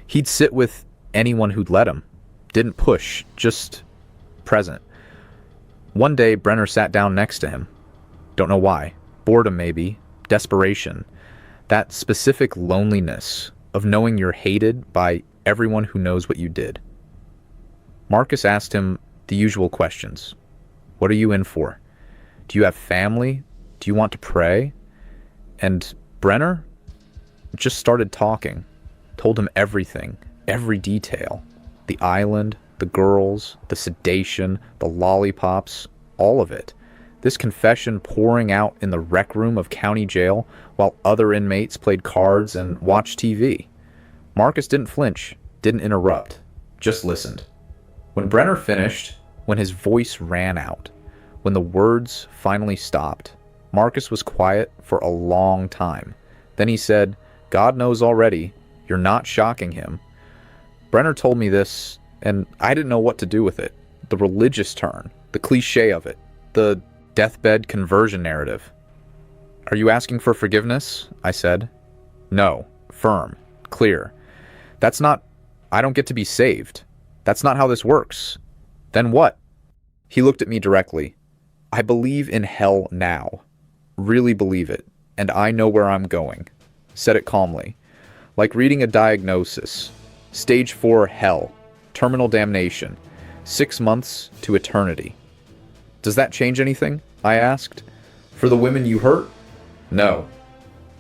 He'd sit with anyone who'd let him. Didn't push, just present. One day, Brenner sat down next to him. Don't know why. Boredom, maybe. Desperation. That specific loneliness of knowing you're hated by everyone who knows what you did. Marcus asked him the usual questions. What are you in for? Do you have family? Do you want to pray? And Brenner just started talking. Told him everything, every detail. The island, the girls, the sedation, the lollipops, all of it. This confession pouring out in the rec room of county jail while other inmates played cards and watched TV. Marcus didn't flinch, didn't interrupt, just listened. When Brenner finished, when his voice ran out, when the words finally stopped, Marcus was quiet for a long time. Then he said, "God knows already, you're not shocking him." Brenner told me this, and I didn't know what to do with it. The religious turn, the cliche of it, the deathbed conversion narrative. "Are you asking for forgiveness?" I said. "No. Firm. Clear. I don't get to be saved. That's not how this works." "Then what?" He looked at me directly. "I believe in hell now. Really believe it. And I know where I'm going." Said it calmly. Like reading a diagnosis. Stage 4 hell. Terminal damnation. 6 months to eternity. "Does that change anything?" I asked. "For the women you hurt?" "No."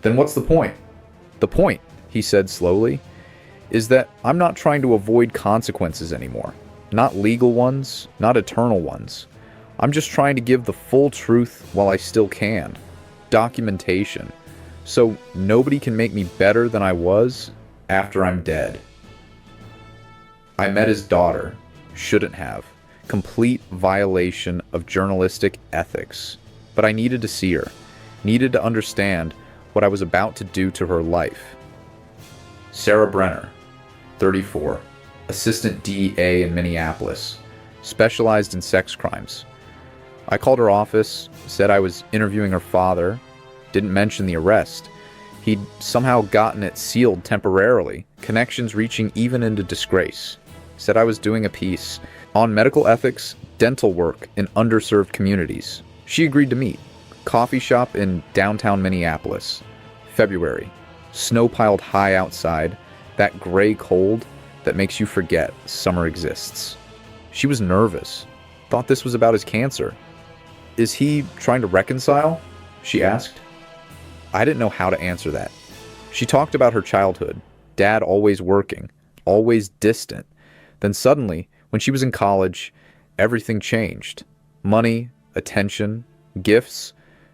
"Then what's the point?" "The point," he said slowly, "is that I'm not trying to avoid consequences anymore. Not legal ones, not eternal ones. I'm just trying to give the full truth while I still can. Documentation. So nobody can make me better than I was after I'm dead." I met his daughter. Shouldn't have. Complete violation of journalistic ethics. But I needed to see her. Needed to understand what I was about to do to her life. Sarah Brenner, 34, assistant DA in Minneapolis, specialized in sex crimes. I called her office, said I was interviewing her father, didn't mention the arrest. He'd somehow gotten it sealed temporarily, connections reaching even into disgrace. Said I was doing a piece on medical ethics, dental work in underserved communities. She agreed to meet. Coffee shop in downtown Minneapolis. February. Snow piled high outside, that gray cold that makes you forget summer exists. She was nervous. Thought this was about his cancer. "Is he trying to reconcile?" she asked. I didn't know how to answer that. She talked about her childhood, dad always working, always distant. Then suddenly, when she was in college, everything changed. Money, attention, gifts,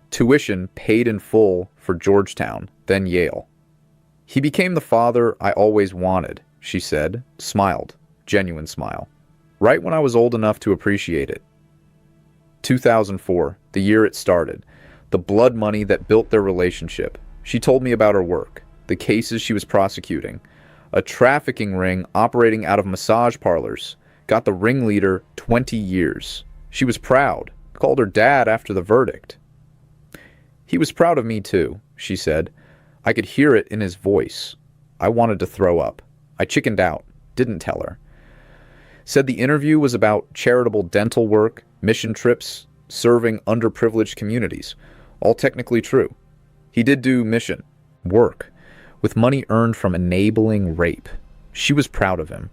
tuition paid in full for Georgetown, then Yale. "He became the father I always wanted," she said, smiled, genuine smile. "Right when I was old enough to appreciate it." 2004, the year it started. The blood money that built their relationship. She told me about her work, the cases she was prosecuting. A trafficking ring operating out of massage parlors. Got the ringleader 20 years. She was proud. Called her dad after the verdict. "He was proud of me too," she said. I could hear it in his voice. I wanted to throw up. I chickened out. Didn't tell her. Said the interview was about charitable dental work, mission trips, serving underprivileged communities. All technically true. He did do mission, work, with money earned from enabling rape. She was proud of him.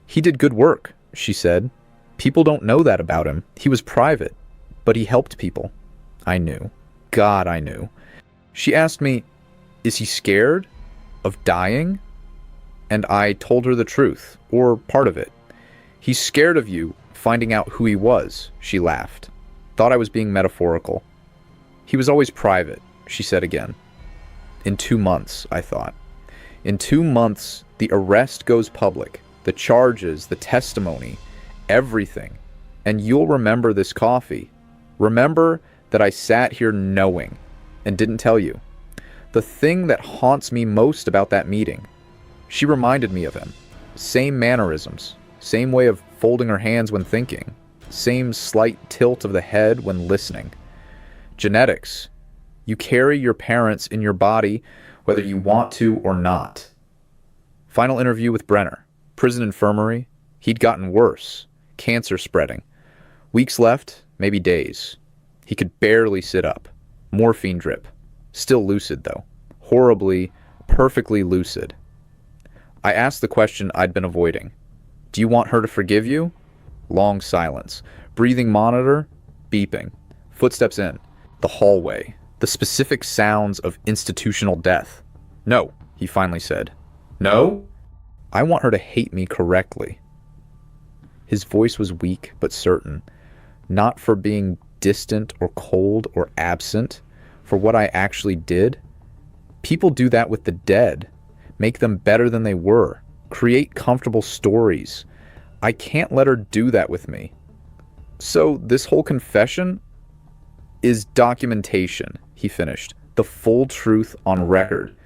"He did good work," she said. "People don't know that about him. He was private, but he helped people." I knew. God, I knew. She asked me, "Is he scared of dying?" And I told her the truth, or part of it. "He's scared of you finding out who he was," she laughed. Thought I was being metaphorical. "He was always private," she said again. In 2 months, I thought. In 2 months, the arrest goes public. The charges, the testimony, everything. And you'll remember this coffee. Remember that I sat here knowing and didn't tell you. The thing that haunts me most about that meeting. She reminded me of him. Same mannerisms. Same way of folding her hands when thinking. Same slight tilt of the head when listening. Genetics. You carry your parents in your body whether you want to or not. Final interview with Brenner. Prison infirmary. He'd gotten worse. Cancer spreading. Weeks left, maybe days. He could barely sit up. Morphine drip. Still lucid, though. Horribly, perfectly lucid. I asked the question I'd been avoiding. "Do you want her to forgive you?" Long silence. Breathing monitor. Beeping. Footsteps in. The hallway. The specific sounds of institutional death. "No," he finally said. "No? I want her to hate me correctly." His voice was weak but certain. Not for being distant or cold or absent, for what I actually did. People do that with the dead. Make them better than they were. Create comfortable stories. I can't let her do that with me. So this whole confession is documentation, he finished. The full truth on record.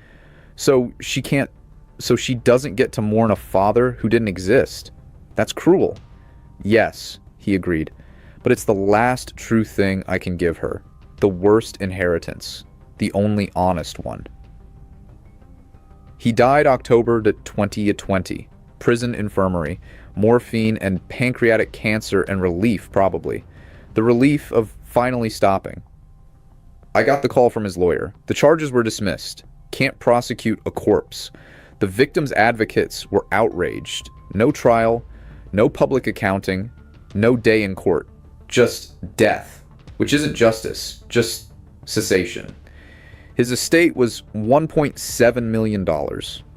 So she doesn't get to mourn a father who didn't exist. That's cruel. Yes, he agreed. But it's the last true thing I can give her. The worst inheritance. The only honest one. He died October 2020. Prison infirmary. Morphine and pancreatic cancer and relief, probably. The relief of finally stopping. I got the call from his lawyer. The charges were dismissed. Can't prosecute a corpse. The victim's advocates were outraged. No trial, no public accounting, no day in court. Just death, which isn't justice, just cessation. His estate was $1.7 million.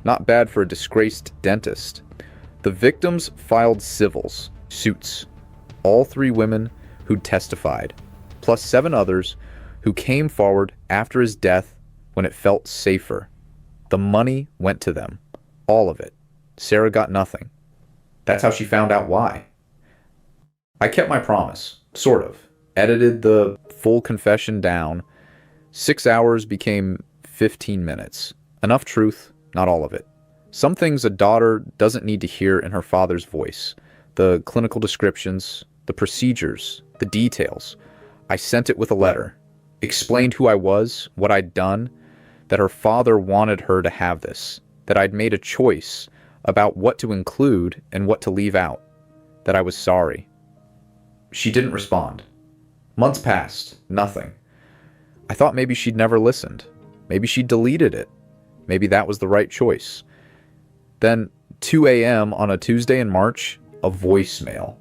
Not bad for a disgraced dentist. The victims filed civils, suits. All 3 women who'd testified, plus 7 others who came forward after his death when it felt safer. The money went to them. All of it. Sarah got nothing. That's how she found out why. I kept my promise, sort of. Edited the full confession down. 6 hours became 15 minutes. Enough truth, not all of it. Some things a daughter doesn't need to hear in her father's voice. The clinical descriptions, the procedures, the details. I sent it with a letter. Explained who I was, what I'd done, that her father wanted her to have this, that I'd made a choice about what to include and what to leave out, that I was sorry. She didn't respond. Months passed, nothing. I thought maybe she'd never listened. Maybe she'd deleted it. Maybe that was the right choice. Then, 2 a.m. on a Tuesday in March, a voicemail.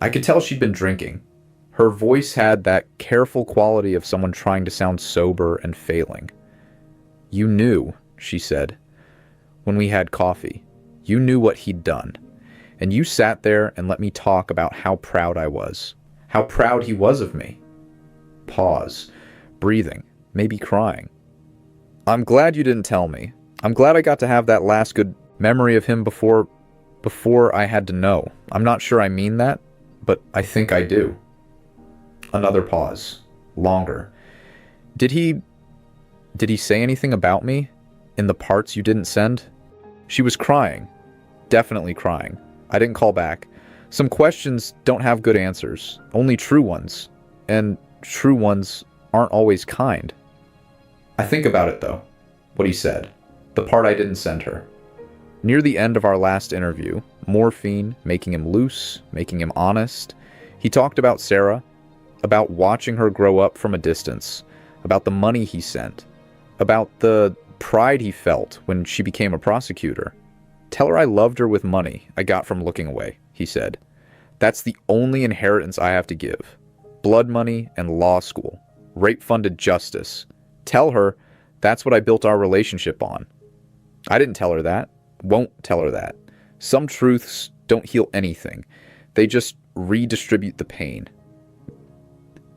I could tell she'd been drinking. Her voice had that careful quality of someone trying to sound sober and failing. You knew, she said, when we had coffee. You knew what he'd done. And you sat there and let me talk about how proud I was. How proud he was of me. Pause. Breathing. Maybe crying. I'm glad you didn't tell me. I'm glad I got to have that last good memory of him before I had to know. I'm not sure I mean that, but I think I do. Another pause. Longer. Did he say anything about me in the parts you didn't send? She was crying. Definitely crying. I didn't call back. Some questions don't have good answers. Only true ones. And true ones aren't always kind. I think about it though. What he said. The part I didn't send her. Near the end of our last interview, morphine making him loose, making him honest, he talked about Sarah, about watching her grow up from a distance, about the money he sent, about the pride he felt when she became a prosecutor. Tell her I loved her with money I got from looking away, he said. That's the only inheritance I have to give. Blood money and law school. Rape-funded justice. Tell her that's what I built our relationship on. I didn't tell her that. Won't tell her that. Some truths don't heal anything. They just redistribute the pain.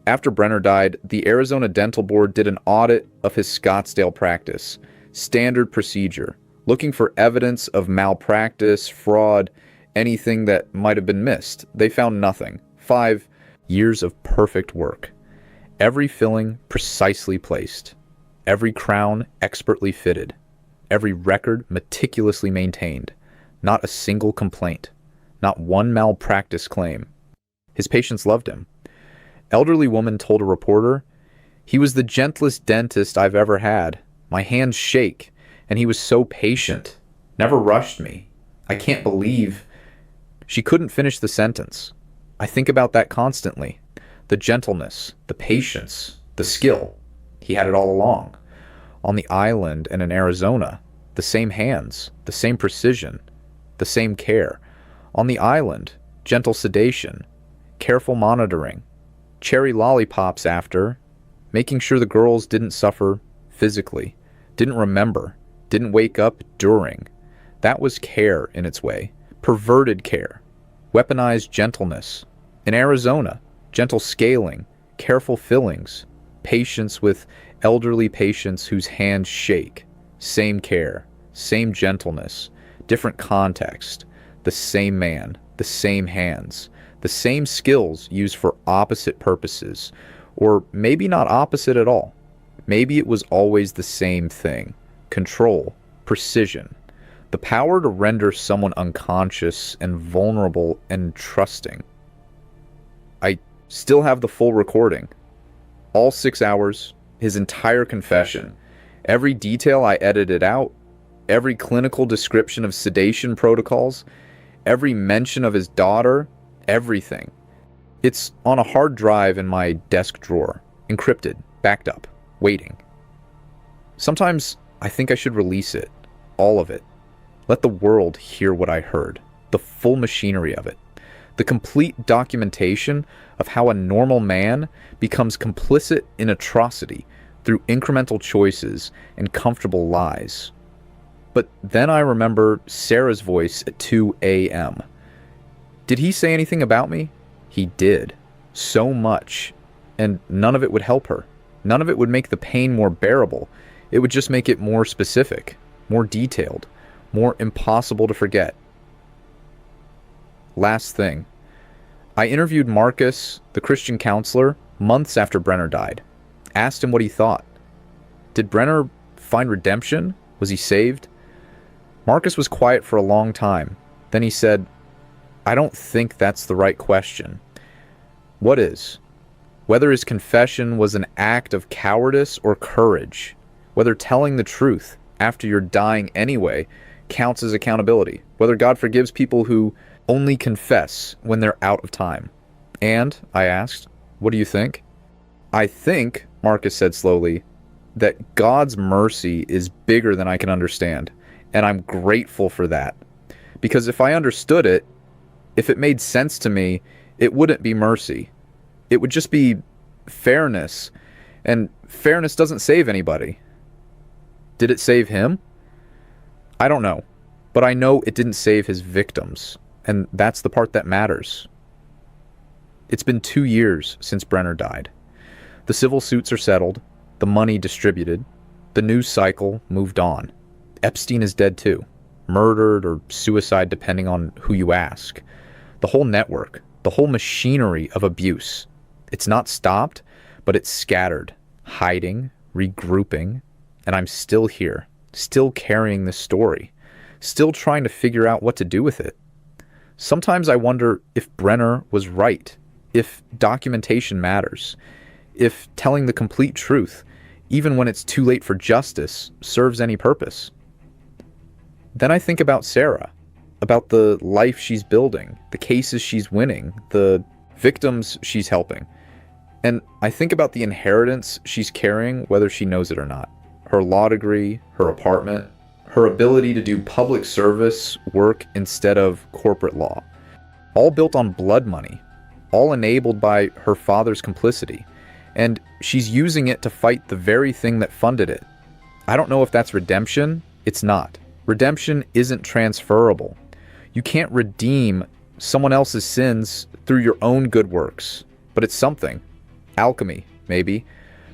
After Brenner died, the Arizona Dental Board did an audit of his Scottsdale practice. Standard procedure. Looking for evidence of malpractice, fraud, anything that might have been missed. They found nothing. 5 years of perfect work. Every filling precisely placed. Every crown expertly fitted. Every record meticulously maintained. Not a single complaint. Not one malpractice claim. His patients loved him. Elderly woman told a reporter, "He was the gentlest dentist I've ever had. My hands shake, and he was so patient. Never rushed me. I can't believe..." She couldn't finish the sentence. I think about that constantly. The gentleness, the patience, the skill. He had it all along. On the island and in Arizona, the same hands, the same precision, the same care. On the island, gentle sedation, careful monitoring, cherry lollipops after, making sure the girls didn't suffer physically, didn't remember, didn't wake up during. That was care in its way. Perverted care. Weaponized gentleness. In Arizona, gentle scaling, careful fillings, patience with elderly patients whose hands shake. Same care, same gentleness, different context, the same man, the same hands, the same skills used for opposite purposes, or maybe not opposite at all. Maybe it was always the same thing: control, precision, the power to render someone unconscious and vulnerable and trusting. I still have the full recording. All 6 hours, his entire confession, every detail I edited out, every clinical description of sedation protocols, every mention of his daughter, everything. It's on a hard drive in my desk drawer, encrypted, backed up, waiting. Sometimes I think I should release it, all of it. Let the world hear what I heard, the full machinery of it, the complete documentation of how a normal man becomes complicit in atrocity through incremental choices and comfortable lies. But then I remember Sarah's voice at 2 a.m. Did he say anything about me? He did. So much. And none of it would help her. None of it would make the pain more bearable. It would just make it more specific, more detailed, more impossible to forget. Last thing. I interviewed Marcus, the Christian counselor, months after Brenner died. Asked him what he thought. Did Brenner find redemption? Was he saved? Marcus was quiet for a long time. Then he said, "I don't think that's the right question." What is? Whether his confession was an act of cowardice or courage, whether telling the truth after you're dying anyway counts as accountability, whether God forgives people who only confess when they're out of time. And, I asked, what do you think? I think, Marcus said slowly, that God's mercy is bigger than I can understand, and I'm grateful for that. Because if I understood it, if it made sense to me, it wouldn't be mercy. It would just be fairness, and fairness doesn't save anybody. Did it save him? I don't know, but I know it didn't save his victims, and that's the part that matters. It's been 2 years since Brenner died. The civil suits are settled, the money distributed, the news cycle moved on. Epstein is dead too, murdered or suicide depending on who you ask. The whole network, the whole machinery of abuse. It's not stopped, but it's scattered, hiding, regrouping, and I'm still here, still carrying this story, still trying to figure out what to do with it. Sometimes I wonder if Brenner was right, if documentation matters, if telling the complete truth, even when it's too late for justice, serves any purpose. Then I think about Sarah, about the life she's building, the cases she's winning, the victims she's helping. And I think about the inheritance she's carrying, whether she knows it or not. Her law degree, her apartment, her ability to do public service work instead of corporate law. All built on blood money, all enabled by her father's complicity. And she's using it to fight the very thing that funded it. I don't know if that's redemption. It's not. Redemption isn't transferable. You can't redeem someone else's sins through your own good works. But it's something. Alchemy, maybe.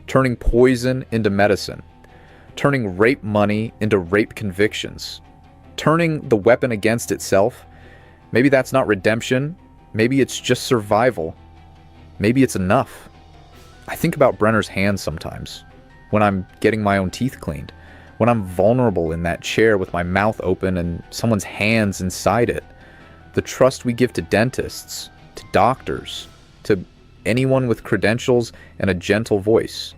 Turning poison into medicine. Turning rape money into rape convictions. Turning the weapon against itself. Maybe that's not redemption. Maybe it's just survival. Maybe it's enough. I think about Brenner's hands sometimes, when I'm getting my own teeth cleaned, when I'm vulnerable in that chair with my mouth open and someone's hands inside it. The trust we give to dentists, to doctors, to anyone with credentials and a gentle voice.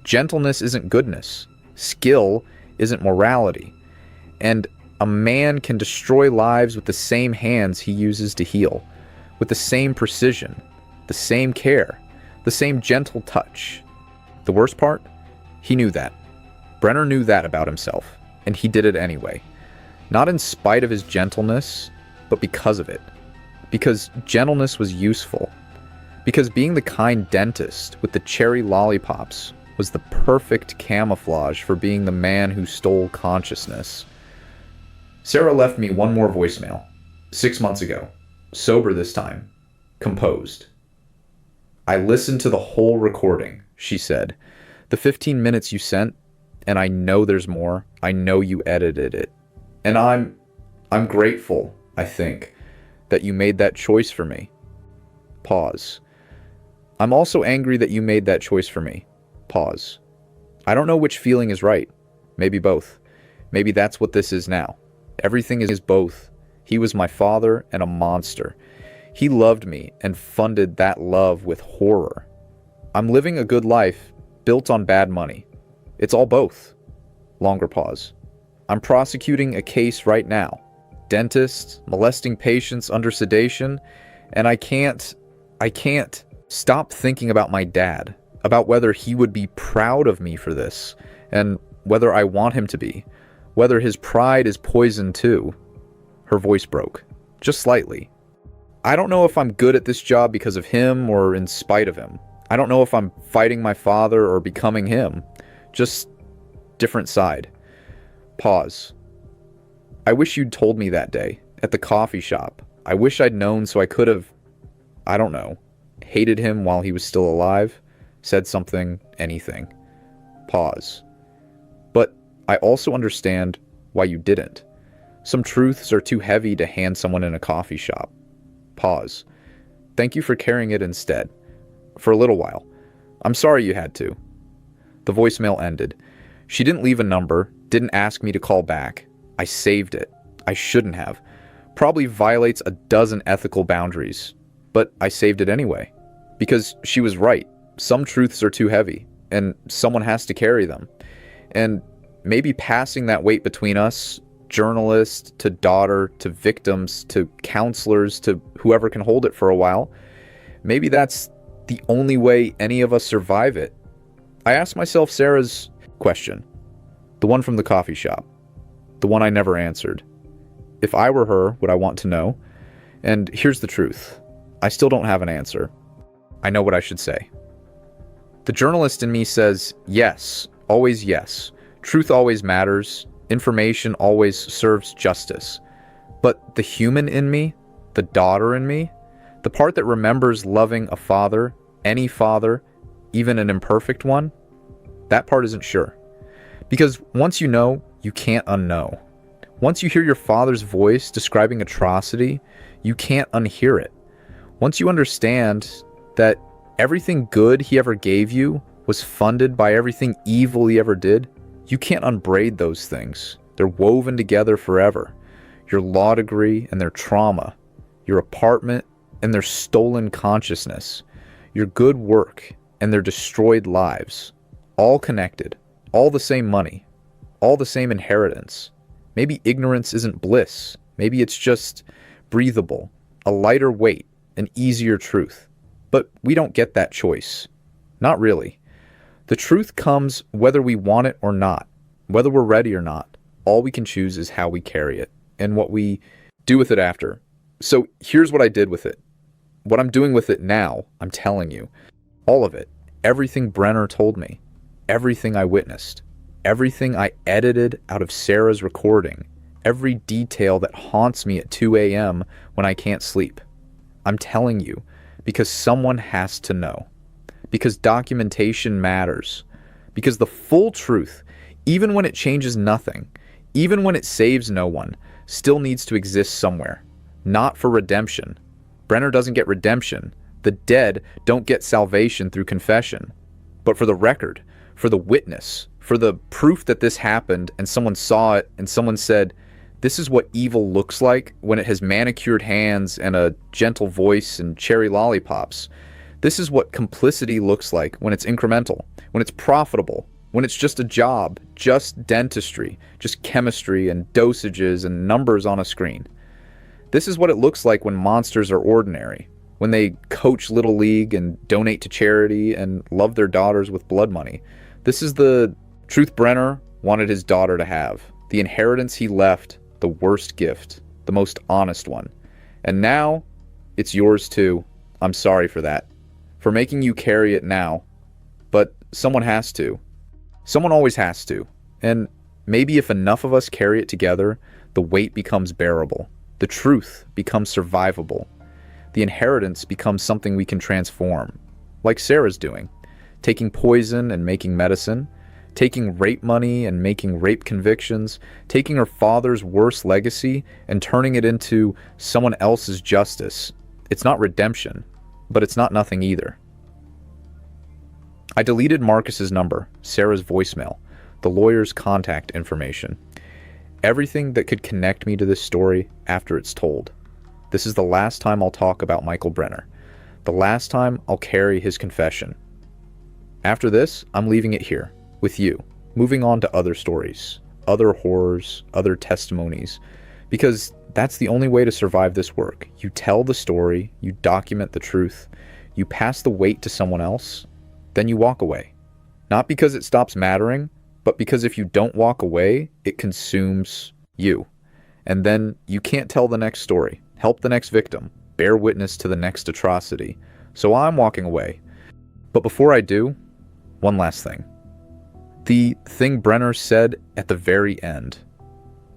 Gentleness isn't goodness. Skill isn't morality. And a man can destroy lives with the same hands he uses to heal, with the same precision, the same care, the same gentle touch. The worst part? He knew that. Brenner knew that about himself, and he did it anyway. Not in spite of his gentleness, but because of it. Because gentleness was useful. Because being the kind dentist with the cherry lollipops was the perfect camouflage for being the man who stole consciousness. Sarah left me one more voicemail, 6 months ago. Sober this time. Composed. I listened to the whole recording, she said. The 15 minutes you sent, and I know there's more. I know you edited it. And I'm grateful, I think, that you made that choice for me. Pause. I'm also angry that you made that choice for me. Pause. I don't know which feeling is right. Maybe both. Maybe that's what this is now. Everything is both. He was my father and a monster. He loved me and funded that love with horror. I'm living a good life built on bad money. It's all both. Longer pause. I'm prosecuting a case right now. Dentists molesting patients under sedation, and I can't stop thinking about my dad, about whether he would be proud of me for this, and whether I want him to be, whether his pride is poisoned too. Her voice broke, just slightly. I don't know if I'm good at this job because of him or in spite of him. I don't know if I'm fighting my father or becoming him. Just different side. Pause. I wish you'd told me that day, at the coffee shop. I wish I'd known so I could have, I don't know, hated him while he was still alive, said something, anything. Pause. But I also understand why you didn't. Some truths are too heavy to hand someone in a coffee shop. Pause. Thank you for carrying it instead. For a little while. I'm sorry you had to. The voicemail ended. She didn't leave a number, didn't ask me to call back. I saved it. I shouldn't have. Probably violates a dozen ethical boundaries. But I saved it anyway. Because she was right. Some truths are too heavy, and someone has to carry them. And maybe passing that weight between us, journalist to daughter to victims to counselors to whoever can hold it for a while, maybe that's the only way any of us survive it. I asked myself Sarah's question, the one from the coffee shop, the one I never answered. If I were her, would I want to know? And here's the truth. I still don't have an answer. I know what I should say. The journalist in me says yes, always yes. Truth always matters. Information always serves justice. But the human in me, the daughter in me, the part that remembers loving a father, any father, even an imperfect one, that part isn't sure. Because once you know, you can't unknow. Once you hear your father's voice describing atrocity, you can't unhear it. Once you understand that everything good he ever gave you was funded by everything evil he ever did, you can't unbraid those things. They're woven together forever. Your law degree and their trauma, your apartment and their stolen consciousness, your good work and their destroyed lives, all connected, all the same money, all the same inheritance. Maybe ignorance isn't bliss. Maybe it's just breathable, a lighter weight, an easier truth. But we don't get that choice. Not really. The truth comes whether we want it or not, whether we're ready or not. All we can choose is how we carry it and what we do with it after. So here's what I did with it. What I'm doing with it now, I'm telling you. All of it. Everything Brenner told me. Everything I witnessed. Everything I edited out of Sarah's recording. Every detail that haunts me at 2 a.m. when I can't sleep. I'm telling you because someone has to know. Because documentation matters. Because the full truth, even when it changes nothing, even when it saves no one, still needs to exist somewhere. Not for redemption. Brenner doesn't get redemption. The dead don't get salvation through confession. But for the record, for the witness, for the proof that this happened and someone saw it and someone said, this is what evil looks like when it has manicured hands and a gentle voice and cherry lollipops. This is what complicity looks like when it's incremental, when it's profitable, when it's just a job, just dentistry, just chemistry and dosages and numbers on a screen. This is what it looks like when monsters are ordinary, when they coach Little League and donate to charity and love their daughters with blood money. This is the truth Brenner wanted his daughter to have, the inheritance he left, the worst gift, the most honest one. And now, it's yours too. I'm sorry for that. For making you carry it now. But someone has to. Someone always has to. And maybe if enough of us carry it together, the weight becomes bearable. The truth becomes survivable. The inheritance becomes something we can transform. Like Sarah's doing. Taking poison and making medicine. taking rape money and making rape convictions, taking her father's worst legacy and turning it into someone else's justice. It's not redemption, but it's not nothing either. I deleted Marcus's number, Sarah's voicemail, the lawyer's contact information, everything that could connect me to this story after it's told. This is the last time I'll talk about Michael Brenner, the last time I'll carry his confession. After this, I'm leaving it here, with you, moving on to other stories, other horrors, other testimonies, because that's the only way to survive this work. You tell the story, you document the truth, you pass the weight to someone else, then you walk away. Not because it stops mattering, but because if you don't walk away, it consumes you. And then you can't tell the next story, help the next victim, bear witness to the next atrocity. So I'm walking away. But before I do, one last thing. The thing Brenner said at the very end,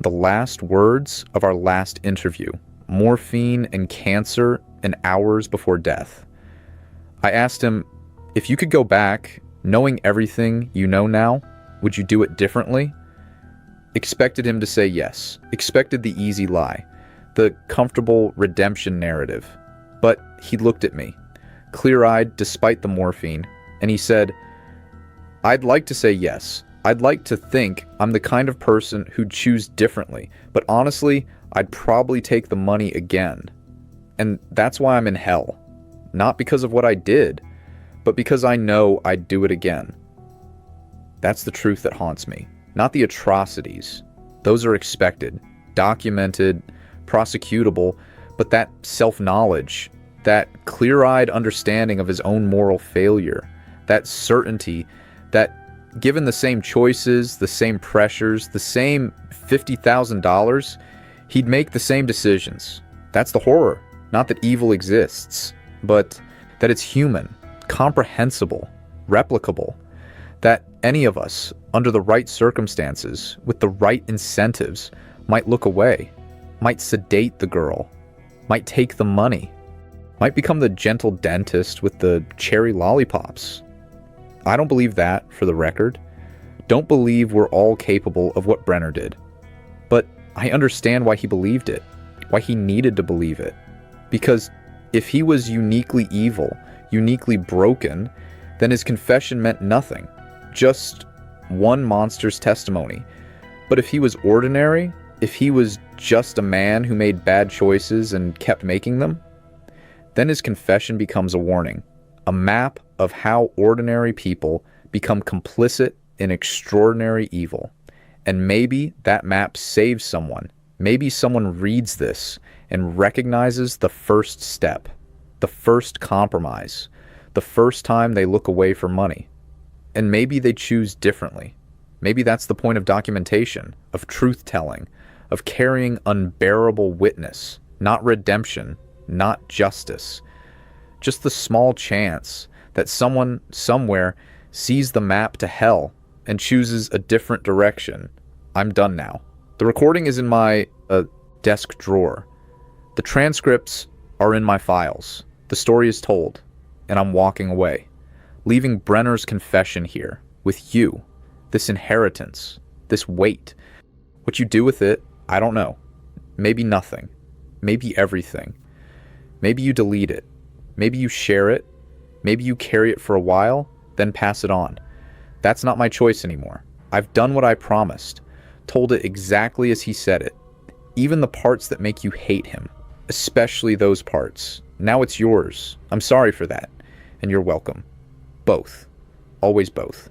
the last words of our last interview, morphine and cancer and hours before death. I asked him, if you could go back, knowing everything you know now, would you do it differently? Expected him to say yes. Expected the easy lie, the comfortable redemption narrative. But he looked at me, clear-eyed despite the morphine, and he said, I'd like to say yes. I'd like to think I'm the kind of person who'd choose differently, but honestly, I'd probably take the money again. And that's why I'm in hell. Not because of what I did, but because I know I'd do it again. That's the truth that haunts me, not the atrocities. Those are expected, documented, prosecutable, but that self-knowledge, that clear-eyed understanding of his own moral failure, that certainty that given the same choices, the same pressures, the same $50,000, he'd make the same decisions. That's the horror. Not that evil exists, but that it's human, comprehensible, replicable, that any of us, under the right circumstances, with the right incentives, might look away, might sedate the girl, might take the money, might become the gentle dentist with the cherry lollipops. I don't believe that, for the record. Don't believe we're all capable of what Brenner did. But I understand why he believed it, why he needed to believe it. Because if he was uniquely evil, uniquely broken, then his confession meant nothing. Just one monster's testimony. But if he was ordinary, if he was just a man who made bad choices and kept making them, then his confession becomes a warning, a map of how ordinary people become complicit in extraordinary evil. And maybe that map saves someone. Maybe someone reads this and recognizes the first step, the first compromise, the first time they look away for money. And maybe they choose differently. Maybe that's the point of documentation, of truth-telling, of carrying unbearable witness, not redemption, not justice. Just the small chance that someone somewhere sees the map to hell and chooses a different direction. I'm done now. The recording is in my desk drawer. The transcripts are in my files. The story is told, and I'm walking away, leaving Brenner's confession here with you, this inheritance, this weight. What you do with it, I don't know. Maybe nothing. Maybe everything. Maybe you delete it. Maybe you share it. Maybe you carry it for a while, then pass it on. That's not my choice anymore. I've done what I promised, told it exactly as he said it. Even the parts that make you hate him, especially those parts. Now it's yours. I'm sorry for that, and you're welcome. Both. Always both.